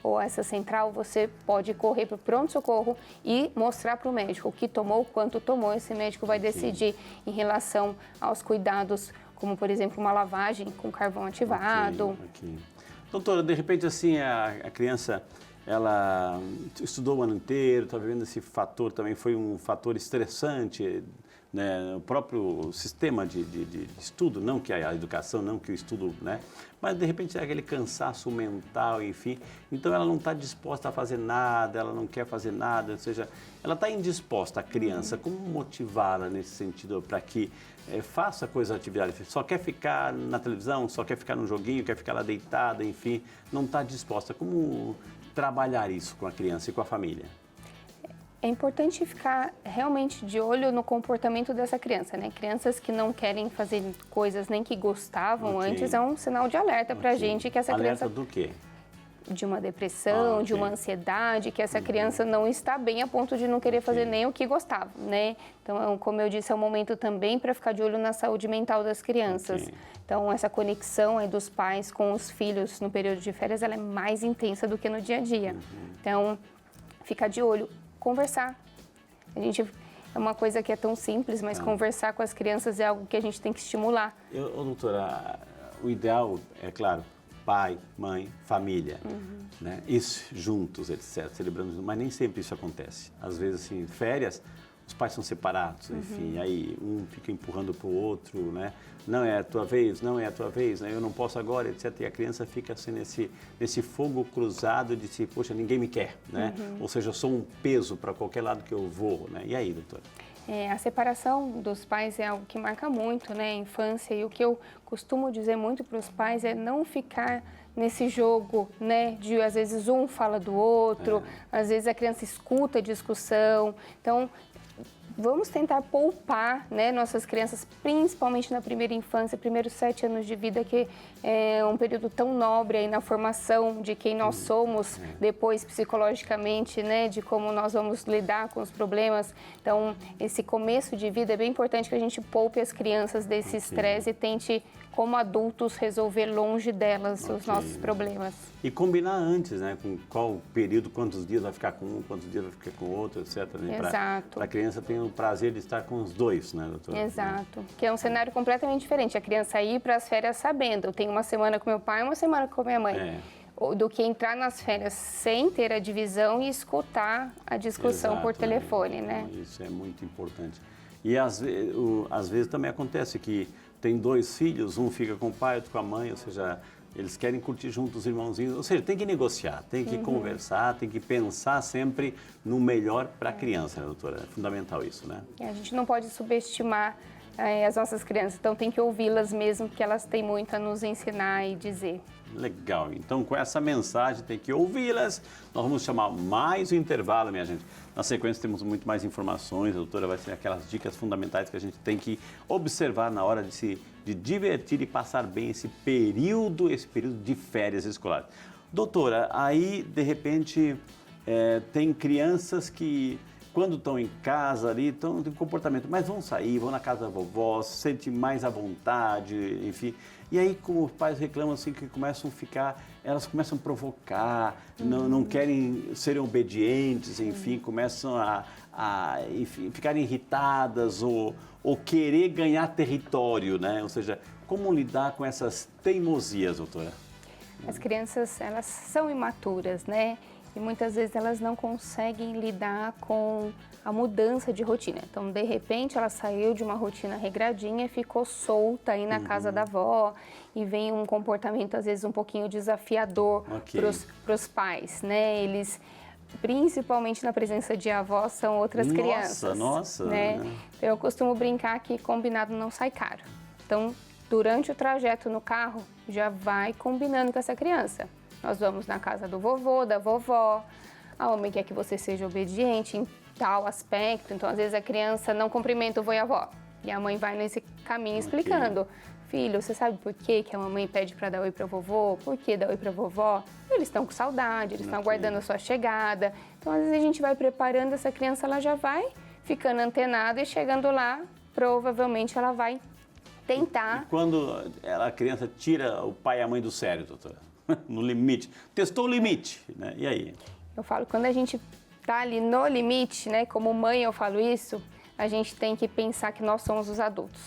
ou a essa central, você pode correr para o pronto-socorro e mostrar para o médico o que tomou, quanto tomou. Esse médico vai decidir em relação aos cuidados, como, por exemplo, uma lavagem com carvão ativado. Doutora, de repente, assim, a criança, ela estudou o ano inteiro, está vivendo esse fator, também foi um fator estressante, né? O próprio sistema de estudo, não que a educação, não que o estudo, né? Mas, de repente, é aquele cansaço mental, enfim. Então, ela não está disposta a fazer nada, ela não quer fazer nada, ou seja, ela está indisposta, a criança. Como motivá-la nesse sentido para que faça coisa, atividade? Só quer ficar na televisão, só quer ficar no joguinho, quer ficar lá deitada, enfim, não está disposta. Como trabalhar isso com a criança e com a família? É importante ficar realmente de olho no comportamento dessa criança, né? Crianças que não querem fazer coisas nem que gostavam antes é um sinal de alerta para a gente que essa criança... Alerta do quê? De uma depressão, de uma ansiedade, que essa criança não está bem a ponto de não querer fazer nem o que gostava, né? Então, como eu disse, é um momento também para ficar de olho na saúde mental das crianças. Então, essa conexão aí dos pais com os filhos no período de férias, ela é mais intensa do que no dia a dia. Então, ficar de olho, conversar. É uma coisa que é tão simples, mas conversar com as crianças é algo que a gente tem que estimular. Doutora, o ideal é, claro, pai, mãe, família, né? Isso, juntos, etc., celebrando, mas nem sempre isso acontece. Às vezes, assim, férias, os pais são separados, enfim, aí um fica empurrando para o outro, né? Não é a tua vez, não é a tua vez, né? Eu não posso agora, etc. E a criança fica assim nesse fogo cruzado de se, poxa, ninguém me quer, né? Ou seja, eu sou um peso para qualquer lado que eu vou, né? E aí, doutora? A separação dos pais é algo que marca muito, né, a infância, e o que eu costumo dizer muito para os pais é não ficar nesse jogo, né, de às vezes um fala do outro, às vezes a criança escuta a discussão. Então, vamos tentar poupar, né, nossas crianças, principalmente na primeira infância, primeiros 7 anos de vida, que é um período tão nobre aí na formação de quem nós somos, depois psicologicamente, né, de como nós vamos lidar com os problemas. Então, esse começo de vida é bem importante que a gente poupe as crianças desse estresse e tente, como adultos, resolver longe delas os nossos problemas. E combinar antes, né? Com qual período, quantos dias vai ficar com um, quantos dias vai ficar com o outro, etc. Né? Exato. Para a criança ter o prazer de estar com os dois, né, doutora? Exato. Que é um cenário completamente diferente. A criança ir para as férias sabendo, eu tenho uma semana com meu pai, uma semana com minha mãe. Do que entrar nas férias sem ter a divisão e escutar a discussão por telefone, né? Isso é muito importante. E às vezes também acontece que tem 2 filhos, um fica com o pai, outro com a mãe, ou seja, eles querem curtir juntos os irmãozinhos. Ou seja, tem que negociar, tem que conversar, tem que pensar sempre no melhor para a criança, né, doutora? É fundamental isso, né? A gente não pode subestimar as nossas crianças, então tem que ouvi-las mesmo, porque elas têm muito a nos ensinar e dizer. Legal, então com essa mensagem tem que ouvi-las. Nós vamos chamar mais um intervalo, minha gente. Na sequência temos muito mais informações, a doutora vai ter aquelas dicas fundamentais que a gente tem que observar na hora de se divertir e passar bem esse período de férias escolares. Doutora, aí de repente tem crianças que quando estão em casa ali, estão de comportamento, mas vão sair, vão na casa da vovó, se sentem mais à vontade, enfim. E aí, como os pais reclamam assim, que elas começam a provocar, não querem serem obedientes, enfim, começam enfim, ficarem irritadas ou querer ganhar território, né? Ou seja, como lidar com essas teimosias, doutora? As crianças, elas são imaturas, né? E muitas vezes elas não conseguem lidar com a mudança de rotina. Então, de repente, ela saiu de uma rotina regradinha e ficou solta aí na casa da avó e vem um comportamento, às vezes, um pouquinho desafiador para os pais, né? Eles, principalmente na presença de avós, são outras crianças. Nossa, né? Então, eu costumo brincar que combinado não sai caro. Então, durante o trajeto no carro, já vai combinando com essa criança. Nós vamos na casa do vovô, da vovó, a mamãe quer que você seja obediente em tal aspecto, então às vezes a criança não cumprimenta o vô e a avó. E a mãe vai nesse caminho explicando. Filho, você sabe por que a mamãe pede para dar oi para o vovô? Por que dar oi para a vovó? Eles estão com saudade, eles estão aguardando a sua chegada. Então às vezes a gente vai preparando essa criança, ela já vai ficando antenada e chegando lá, provavelmente ela vai tentar. E quando a criança tira o pai e a mãe do sério, doutora? No limite. Testou o limite, né? E aí? Eu falo, quando a gente tá ali no limite, né? Como mãe eu falo isso, a gente tem que pensar que nós somos os adultos.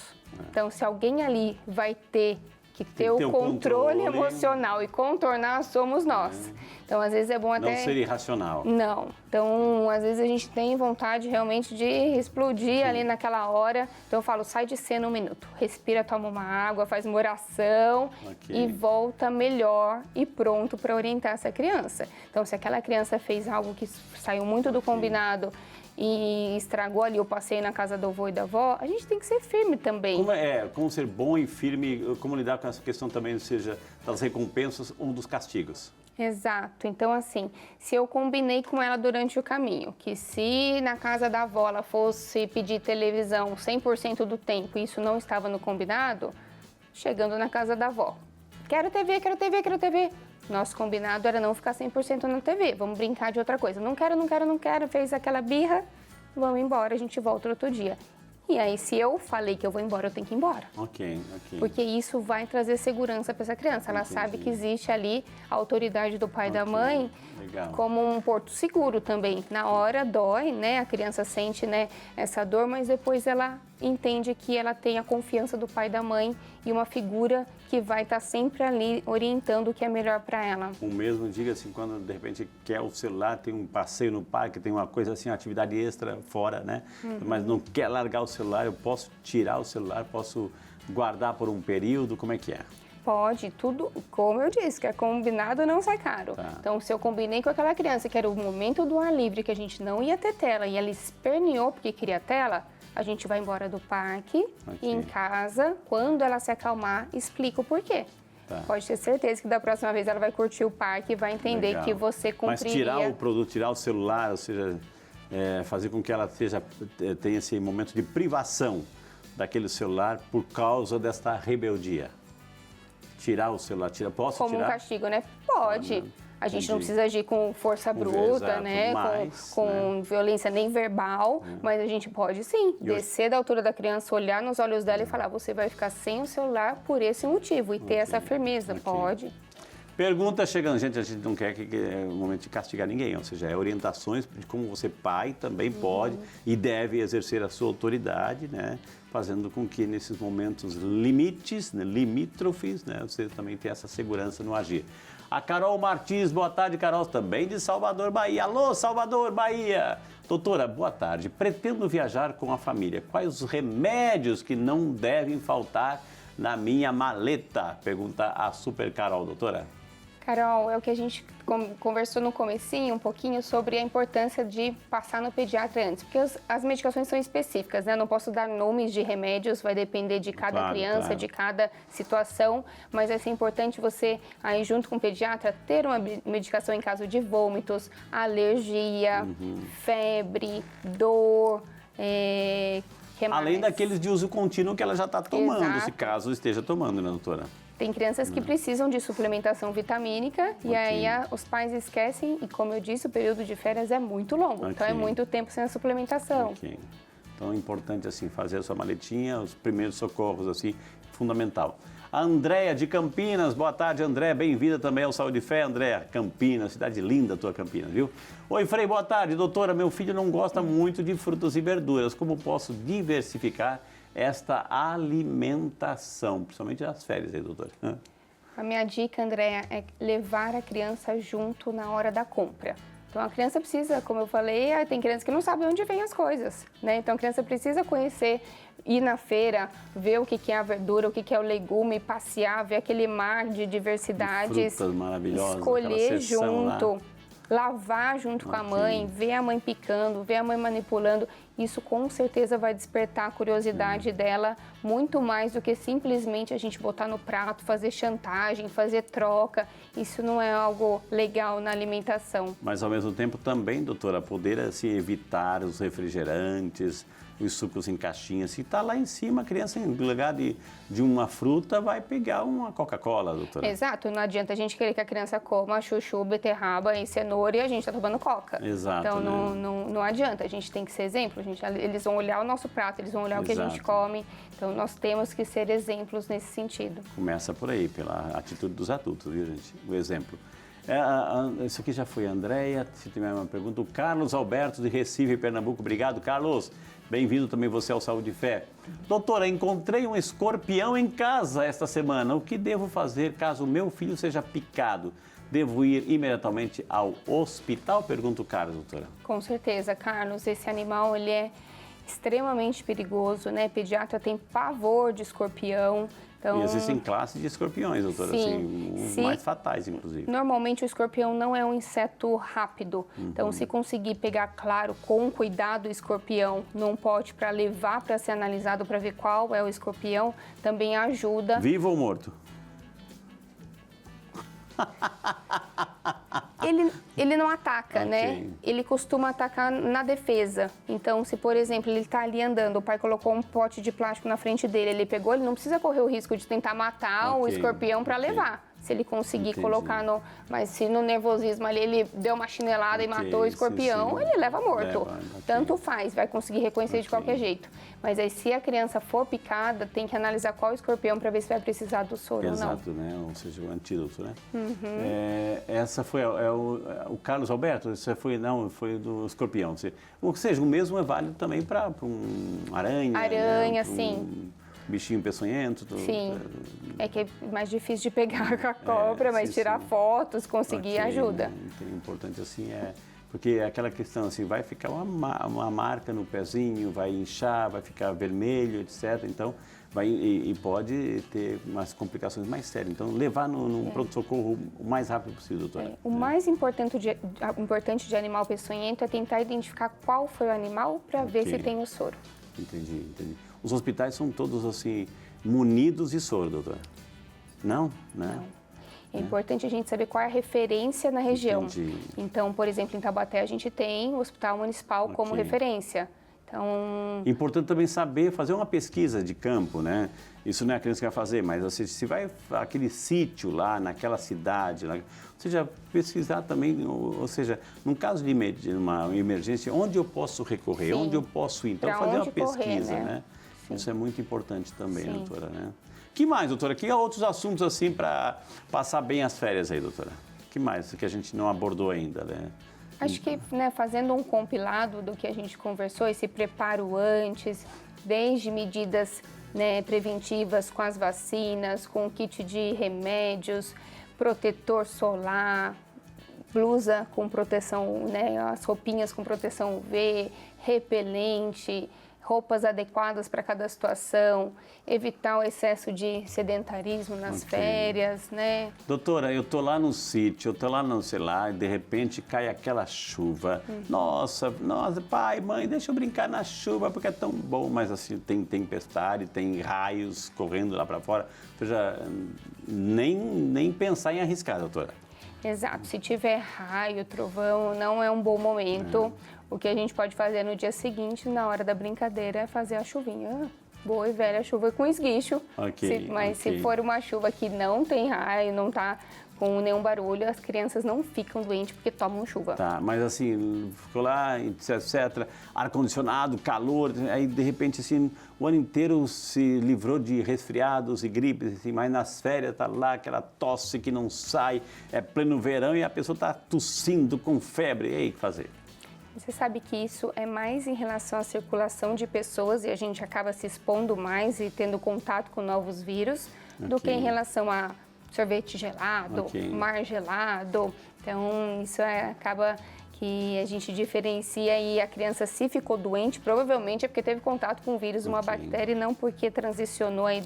Então, se alguém ali vai ter que ter o controle emocional e contornar, somos nós. Então, às vezes é bom até... Não ser irracional. Não. Então, às vezes a gente tem vontade realmente de explodir ali naquela hora. Então, eu falo, sai de cena 1 minuto. Respira, toma uma água, faz uma oração e volta melhor e pronto para orientar essa criança. Então, se aquela criança fez algo que saiu muito do combinado e estragou ali o passeio na casa do avô e da avó, a gente tem que ser firme também. Como ser bom e firme, como lidar com essa questão também, seja das recompensas ou dos castigos? Exato. Então, assim, se eu combinei com ela durante o caminho, que se na casa da avó ela fosse pedir televisão 100% do tempo e isso não estava no combinado, chegando na casa da avó, quero TV, quero TV, quero TV. Nosso combinado era não ficar 100% na TV, vamos brincar de outra coisa. Não quero, não quero, não quero, fez aquela birra, vamos embora, a gente volta outro dia. E aí, se eu falei que eu vou embora, eu tenho que ir embora. Ok. Porque isso vai trazer segurança para essa criança. Ela sabe que existe ali a autoridade do pai e da mãe como um porto seguro também. Na hora dói, né? A criança sente, né, essa dor, mas depois ela entende que ela tem a confiança do pai e da mãe e uma figura que vai estar sempre ali orientando o que é melhor para ela. O mesmo, diga assim, quando de repente quer o celular, tem um passeio no parque, tem uma coisa assim, uma atividade extra fora, né? Mas não quer largar o celular, eu posso tirar o celular, posso guardar por um período, como é que é? Pode, tudo, como eu disse, que é combinado não sai caro. Então, se eu combinei com aquela criança que era o momento do ar livre, que a gente não ia ter tela, e ela esperneou porque queria tela, a gente vai embora do parque e em Ok. casa, quando ela se acalmar, explica o porquê. Tá. Pode ter certeza que da próxima vez ela vai curtir o parque e vai entender Legal. que você Mas cumpriria... tirar o produto, tirar o celular, ou seja, fazer com que ela tenha esse momento de privação daquele celular por causa desta rebeldia. Tirar o celular, posso Como tirar? um castigo, né? Pode. A gente não Entendi. precisa agir com força bruta, Exato, né? mas, Com violência nem verbal, mas a gente pode sim descer da altura da criança, olhar nos olhos dela e falar: você vai ficar sem o celular por esse motivo e ter essa firmeza. Ok. Pode. Pergunta chegando, gente, a gente não quer que é o momento de castigar ninguém, ou seja, é orientações de como você, pai, também pode e deve exercer a sua autoridade, né? Fazendo com que nesses momentos limites, né, limítrofes, né, você também tenha essa segurança no agir. A Carol Martins, boa tarde, Carol, também de Salvador, Bahia. Alô, Salvador, Bahia! Doutora, boa tarde. Pretendo viajar com a família. Quais os remédios que não devem faltar na minha maleta? Pergunta a Super Carol, doutora. Carol, é o que a gente conversou no comecinho um pouquinho sobre a importância de passar no pediatra antes, porque as medicações são específicas, né? Eu não posso dar nomes de remédios, vai depender de cada Claro, criança, claro. de cada situação, mas vai ser importante você, aí junto com o pediatra, ter uma medicação em caso de vômitos, alergia, febre, dor, que Além mais? daqueles de uso contínuo que ela já está tomando, Exato. se caso esteja tomando, né, doutora? Tem crianças que precisam de suplementação vitamínica e aí os pais esquecem e, como eu disse, o período de férias é muito longo, então é Ok. muito tempo sem a suplementação. Ok. Então é importante, assim, fazer a sua maletinha, os primeiros socorros, assim, fundamental. A Andréia de Campinas, boa tarde, André, bem-vinda também ao Saúde e Fé, Andréia. Campinas, cidade linda, tua Campinas, viu? Oi, Frei, boa tarde, doutora, meu filho não gosta muito de frutas e verduras, como posso diversificar esta alimentação, principalmente nas férias aí, doutora? A minha dica, Andréa, é levar a criança junto na hora da compra. Então, a criança precisa, como eu falei, tem crianças que não sabem onde vêm as coisas, né? Então, a criança precisa conhecer, ir na feira, ver o que é a verdura, o que é o legume, passear, ver aquele mar de diversidades. Frutas maravilhosas, escolher aquela seção lá. junto, lavar junto com a mãe, ver a mãe picando, ver a mãe manipulando. Isso com certeza vai despertar a curiosidade dela muito mais do que simplesmente a gente botar no prato, fazer chantagem, fazer troca. Isso não é algo legal na alimentação. Mas, ao mesmo tempo, também, doutora, poder, assim, evitar os refrigerantes, os sucos em caixinha. Se está lá em cima, a criança, em lugar de uma fruta, vai pegar uma Coca-Cola, doutora. Exato, não adianta a gente querer que a criança coma chuchu, beterraba e cenoura e a gente está tomando coca. Exato, então, né? não adianta, a gente tem que ser exemplo. Eles vão olhar o nosso prato, eles vão olhar o que a gente Exato. come. Então, nós temos que ser exemplos nesse sentido. Começa por aí, pela atitude dos adultos, viu, gente? O exemplo. Isso aqui já foi a Andréia, se tiver uma pergunta. O Carlos Alberto, de Recife, Pernambuco. Obrigado, Carlos. Bem-vindo também você ao Saúde e Fé. Doutora, encontrei um escorpião em casa esta semana. O que devo fazer caso o meu filho seja picado? Devo ir imediatamente ao hospital? Pergunta o Carlos, doutora. Com certeza, Carlos, esse animal ele é extremamente perigoso, né? Pediatra tem pavor de escorpião. Então, E existem classes de escorpiões, doutora, sim, assim, os sim. mais fatais, inclusive. Normalmente o escorpião não é um inseto rápido. Então, se conseguir pegar, claro, com cuidado o escorpião num pote para levar para ser analisado para ver qual é o escorpião, também ajuda. Vivo ou morto? Ele não ataca, Ok. né? Ele costuma atacar na defesa. Então, se, por exemplo, ele está ali andando, o pai colocou um pote de plástico na frente dele, ele pegou, ele não precisa correr o risco de tentar matar o Ok, escorpião para ok. levar. Se ele conseguir Entendi. colocar no... Mas se no nervosismo ali ele deu uma chinelada e Ok, matou o sim, escorpião, sim. ele leva morto. Leva, ok. Tanto faz, vai conseguir reconhecer de Ok. qualquer jeito. Mas aí, se a criança for picada, tem que analisar qual escorpião para ver se vai precisar do soro Exato, né? Ou seja, o antídoto, né? Essa foi o Carlos Alberto, isso foi do escorpião. Ou seja, o mesmo é válido também para um aranha. Aranha, né? Pra sim. Um bichinho peçonhento. ou não. Sim. É que é mais difícil de pegar com a cobra, mas sim, tirar sim. fotos, conseguir Ok, ajuda. Então, é importante assim, porque é aquela questão assim, vai ficar uma marca no pezinho, vai inchar, vai ficar vermelho, etc. Então, e pode ter umas complicações mais sérias. Então, levar no pronto-socorro o mais rápido possível, doutora. O mais importante de animal peçonhento é tentar identificar qual foi o animal para ver Ok. se tem o soro. Entendi. Os hospitais são todos assim, munidos de soro, doutora? Não, né? Não. É importante a gente saber qual é a referência na região. Entendi. Então, por exemplo, em Taubaté a gente tem o Hospital Municipal como referência. Então... Importante também saber fazer uma pesquisa de campo, né? Isso não é a criança que vai fazer, mas ou seja, se vai aquele sítio lá, naquela cidade, lá, ou seja, pesquisar também, ou seja, num caso de uma emergência, onde eu posso recorrer, onde eu posso ir. Então, fazer uma pesquisa, né? Isso é muito importante também, doutora, né? Que mais, doutora? Que outros assuntos assim para passar bem as férias aí, doutora? Que mais que a gente não abordou ainda, né? Acho que, né, fazendo um compilado do que a gente conversou, esse preparo antes, desde medidas, né, preventivas com as vacinas, com o kit de remédios, protetor solar, blusa com proteção, né, as roupinhas com proteção UV, repelente, roupas adequadas para cada situação, evitar o excesso de sedentarismo nas férias, né? Doutora, eu tô lá no sítio, eu tô lá no, sei lá, e de repente cai aquela chuva. Nossa, pai, mãe, deixa eu brincar na chuva porque é tão bom, mas assim, tem tempestade, tem raios correndo lá para fora. Ou seja, nem pensar em arriscar, doutora. Exato, se tiver raio, trovão, não é um bom momento. O que a gente pode fazer no dia seguinte, na hora da brincadeira, é fazer a chuvinha. Boa e velha chuva com esguicho. Mas se for uma chuva que não tem raio, não tá com nenhum barulho, as crianças não ficam doentes porque tomam chuva. Tá, mas assim, ficou lá, etc, ar-condicionado, calor, aí de repente assim, o ano inteiro se livrou de resfriados e gripes, assim, mas nas férias tá lá aquela tosse que não sai, é pleno verão e a pessoa tá tossindo com febre, e aí o que fazer? Você sabe que isso é mais em relação à circulação de pessoas e a gente acaba se expondo mais e tendo contato com novos vírus do que em relação a sorvete gelado, mar gelado. Então, isso acaba que a gente diferencia e a criança, se ficou doente, provavelmente é porque teve contato com o vírus, uma bactéria, e não porque transicionou aí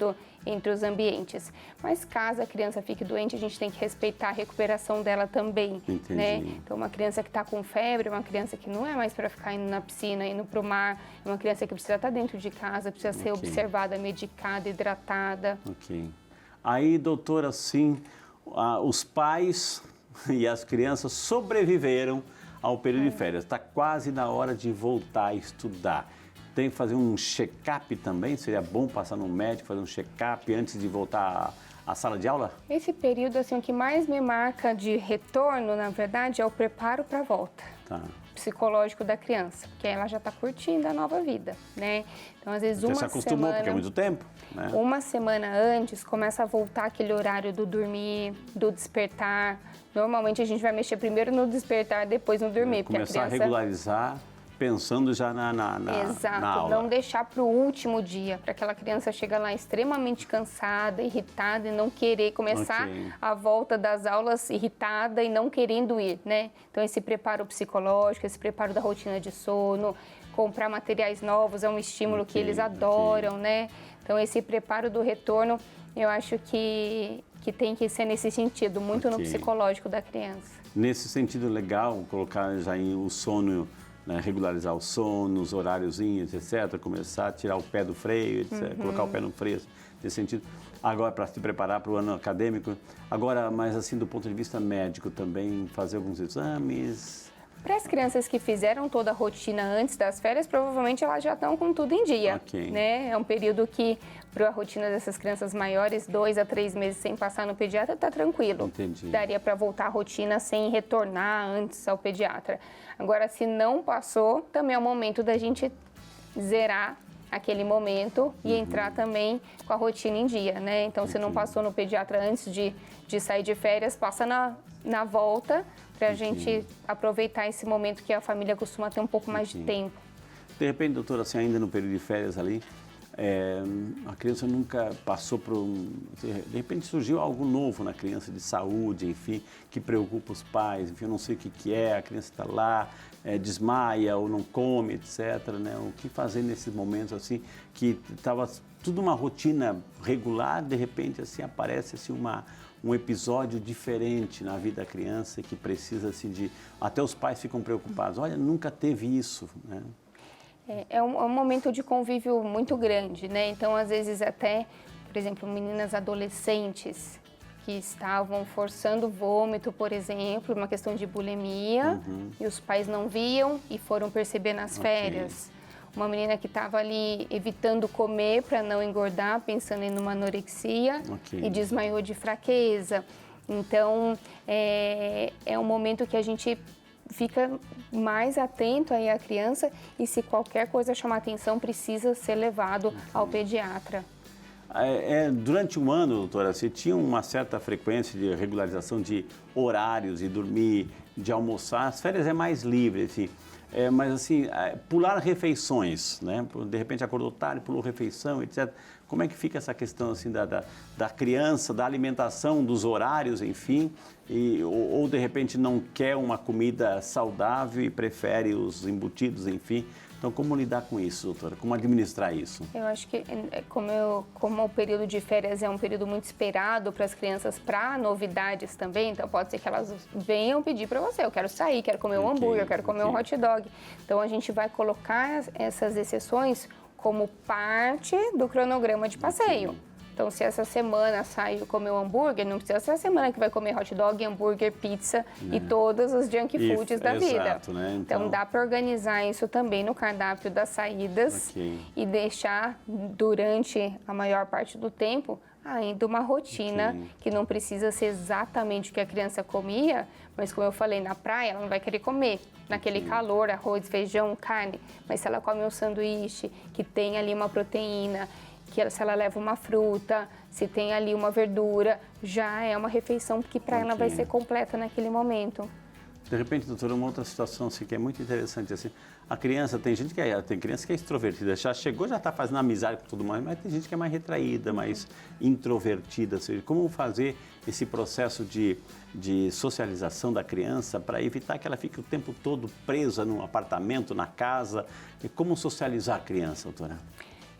entre os ambientes. Mas caso a criança fique doente, a gente tem que respeitar a recuperação dela também, né? Então, uma criança que está com febre, uma criança que não é mais para ficar indo na piscina, indo para o mar, é uma criança que precisa estar dentro de casa, precisa ser observada, medicada, hidratada. Aí, doutora, sim, os pais e as crianças sobreviveram ao período de férias. Está quase na hora de voltar a estudar. Tem que fazer um check-up também? Seria bom passar no médico, fazer um check-up antes de voltar à sala de aula? Esse período, assim, o que mais me marca de retorno, na verdade, é o preparo para a volta. Psicológico da criança, porque ela já está curtindo a nova vida, né? Então, às vezes, Você se acostumou, porque é muito tempo, né? Uma semana antes, começa a voltar aquele horário do dormir, do despertar. Normalmente, a gente vai mexer primeiro no despertar, depois no dormir. Começar a regularizar, pensando já na aula. Não deixar para o último dia, para aquela criança chegar lá extremamente cansada, irritada e não querer começar a volta das aulas irritada e não querendo ir, né? Então, esse preparo psicológico, esse preparo da rotina de sono, comprar materiais novos é um estímulo que eles adoram, né? Então, esse preparo do retorno, eu acho que tem que ser nesse sentido, muito no psicológico da criança. Nesse sentido, legal colocar já o sono, né, regularizar o sono, os horáriozinhos, etc., começar a tirar o pé do freio, etc., colocar o pé no freio, nesse sentido. Agora, para se preparar para o ano acadêmico, agora, mas assim, do ponto de vista médico também, fazer alguns exames. Para as crianças que fizeram toda a rotina antes das férias, provavelmente elas já estão com tudo em dia, né? É um período que, para a rotina dessas crianças maiores, 2 a 3 meses sem passar no pediatra, está tranquilo. Daria para voltar à rotina sem retornar antes ao pediatra. Agora, se não passou, também é o momento da gente zerar aquele momento e entrar também com a rotina em dia, né? Então, se não passou no pediatra antes de sair de férias, passa na volta para a gente aproveitar esse momento que a família costuma ter um pouco mais de tempo. De repente, doutora, assim, ainda no período de férias ali, a criança nunca passou por de repente surgiu algo novo na criança, de saúde, enfim, que preocupa os pais, enfim, eu não sei o que é, a criança está lá, desmaia ou não come, etc., né? O que fazer nesses momentos, assim, que estava tudo uma rotina regular, de repente, assim, aparece assim, um episódio diferente na vida da criança que precisa, assim, até os pais ficam preocupados, olha, nunca teve isso, né? É um momento de convívio muito grande, né? Então, às vezes até, por exemplo, meninas adolescentes que estavam forçando vômito, por exemplo, uma questão de bulimia, e os pais não viam e foram perceber nas férias. Uma menina que estava ali evitando comer para não engordar, pensando em uma anorexia e desmaiou de fraqueza. Então, é um momento que a gente fica mais atento aí à criança e se qualquer coisa chamar atenção, precisa ser levado ao pediatra. Durante um ano, doutora, você tinha uma certa frequência de regularização de horários, de dormir, de almoçar. As férias é mais livre, assim. Mas assim, pular refeições, né? De repente acordou tarde, pulou refeição, etc. Como é que fica essa questão assim da criança, da alimentação, dos horários, enfim, ou de repente não quer uma comida saudável e prefere os embutidos, enfim. Então, como lidar com isso, doutora? Como administrar isso? Eu acho que, como o período de férias é um período muito esperado para as crianças, para novidades também, então pode ser que elas venham pedir para você, eu quero sair, quero comer um hambúrguer, eu quero comer um hot dog. Então, a gente vai colocar essas exceções como parte do cronograma de passeio. Então, se essa semana saiu comer um hambúrguer, não precisa ser a semana que vai comer hot dog, hambúrguer, pizza e todos os junk foods da vida. Exato, né? Então, dá para organizar isso também no cardápio das saídas e deixar durante a maior parte do tempo ainda uma rotina que não precisa ser exatamente o que a criança comia, mas como eu falei, na praia ela não vai querer comer naquele calor, arroz, feijão, carne, mas se ela come um sanduíche que tem ali uma proteína, que se ela leva uma fruta, se tem ali uma verdura, já é uma refeição que para ela vai ser completa naquele momento. De repente, doutora, uma outra situação assim, que é muito interessante, assim, a criança, tem criança que é extrovertida, já chegou, já está fazendo amizade com todo mundo, mas tem gente que é mais retraída, mais introvertida, ou seja, como fazer esse processo de socialização da criança para evitar que ela fique o tempo todo presa num apartamento, na casa, e como socializar a criança, doutora?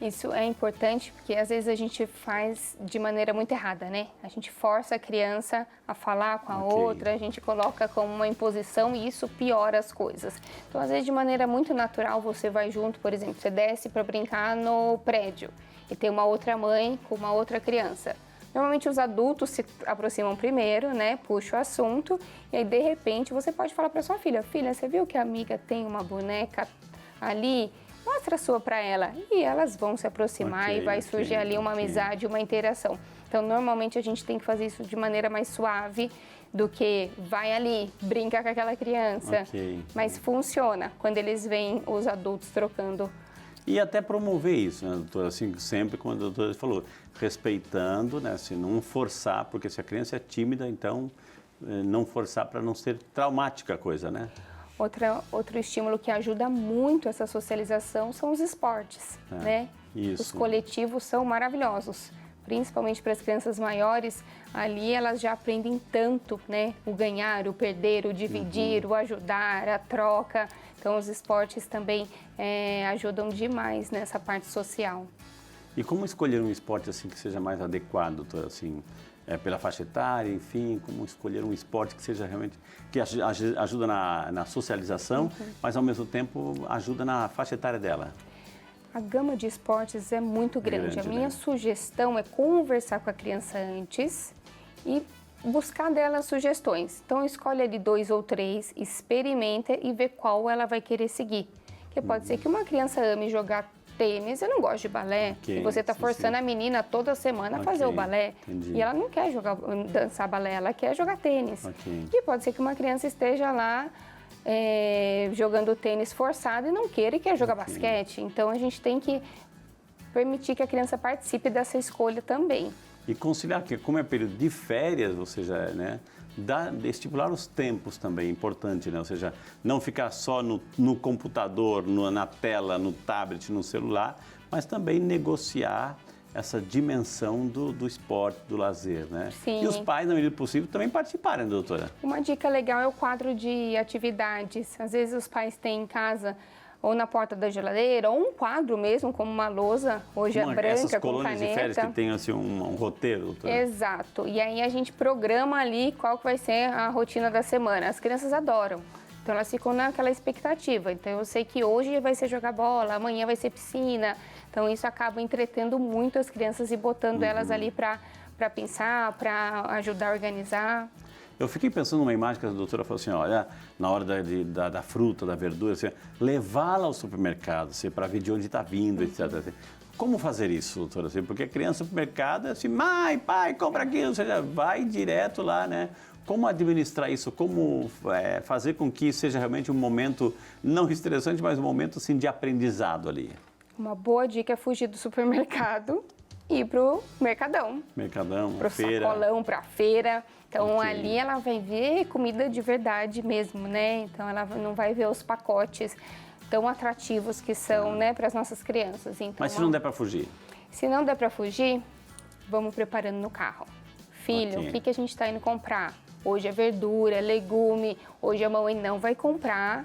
Isso é importante porque às vezes a gente faz de maneira muito errada, né? A gente força a criança a falar com a outra, a gente coloca como uma imposição e isso piora as coisas. Então, às vezes, de maneira muito natural, você vai junto, por exemplo, você desce para brincar no prédio e tem uma outra mãe com uma outra criança. Normalmente os adultos se aproximam primeiro, né? Puxa o assunto e aí, de repente, você pode falar para sua filha: filha, você viu que a amiga tem uma boneca ali? Mostra a sua para ela. E elas vão se aproximar e vai surgir ali uma amizade, uma interação. Então, normalmente, a gente tem que fazer isso de maneira mais suave do que vai ali, brinca com aquela criança. Mas funciona quando eles veem os adultos trocando. E até promover isso, né, doutora? Assim, sempre, como a doutora falou, respeitando, né? Assim, não forçar, porque se a criança é tímida, então não forçar para não ser traumática a coisa, né? Outro estímulo que ajuda muito essa socialização são os esportes, né? Isso. Os coletivos são maravilhosos, principalmente para as crianças maiores. Ali elas já aprendem tanto, né? O ganhar, o perder, o dividir, o ajudar, a troca. Então, os esportes também ajudam demais nessa parte social. E como escolher um esporte assim que seja mais adequado, doutora? Assim, pela faixa etária, enfim, como escolher um esporte que seja realmente, que ajuda na socialização, mas ao mesmo tempo ajuda na faixa etária dela? A gama de esportes é muito grande. A minha sugestão é conversar com a criança antes e buscar dela sugestões. Então, escolhe ali 2 ou 3, experimenta e vê qual ela vai querer seguir. Porque pode ser que uma criança ame jogar tênis, eu não gosto de balé, e você está forçando a menina toda semana a fazer o balé, e ela não quer dançar balé, ela quer jogar tênis. E pode ser que uma criança esteja lá jogando tênis forçado e não queira e quer jogar basquete. Então, a gente tem que permitir que a criança participe dessa escolha também. E conciliar, que como é período de férias, ou seja, né, estipular os tempos também é importante, né? Ou seja, não ficar só no computador, na tela, no tablet, no celular, mas também negociar essa dimensão do esporte, do lazer, né? Sim. E os pais, na medida do possível, também participarem, doutora. Uma dica legal é o quadro de atividades. Às vezes os pais têm em casa ou na porta da geladeira, ou um quadro mesmo, como uma lousa, hoje é branca, essas com colônias caneta. de férias que tem assim, um roteiro, doutora. Exato. E aí a gente programa ali qual que vai ser a rotina da semana. As crianças adoram. Então elas ficam naquela expectativa. Então eu sei que hoje vai ser jogar bola, amanhã vai ser piscina. Então isso acaba entretendo muito as crianças e botando elas ali para pensar, para ajudar a organizar. Eu fiquei pensando numa imagem que a doutora falou assim, olha, na hora da fruta, da verdura, assim, levá-la ao supermercado, assim, para ver de onde está vindo, etc. Assim. Como fazer isso, doutora? Assim, porque a criança no supermercado é assim, mãe, pai, compra aquilo, ou seja, vai direto lá, né? Como administrar isso? Como fazer com que seja realmente um momento não estressante, mas um momento assim, de aprendizado ali? Uma boa dica é fugir do supermercado e ir pro mercadão. Mercadão, Pro feira. sacolão, pra feira. Então Ok. ali ela vai ver comida de verdade mesmo, né? Então ela não vai ver os pacotes tão atrativos que são, né, para as nossas crianças. Então, Mas se não der para fugir? se não der para fugir, vamos preparando no carro. Filho, Ok. o que a gente está indo comprar? Hoje é verdura, legume. Hoje a mamãe não vai comprar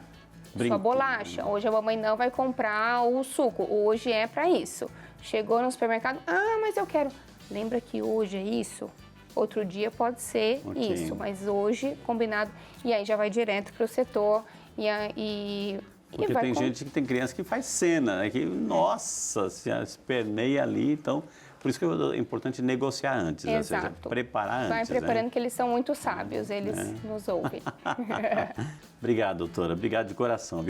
sua Brinquedo. bolacha. Hoje a mamãe não vai comprar o suco. Hoje é para isso. Chegou no supermercado, mas eu quero. Lembra que hoje é isso? Outro dia pode ser Ok. isso, mas hoje combinado. E aí já vai direto para o setor e Porque vai tem gente que tem criança que faz cena, né? Que, nossa, se esperneia ali, então... Por isso que é importante negociar antes, né? Ou seja, Exato. preparar antes, Vai preparando né? que eles são muito sábios, eles nos ouvem. Obrigado, doutora. Obrigado de coração.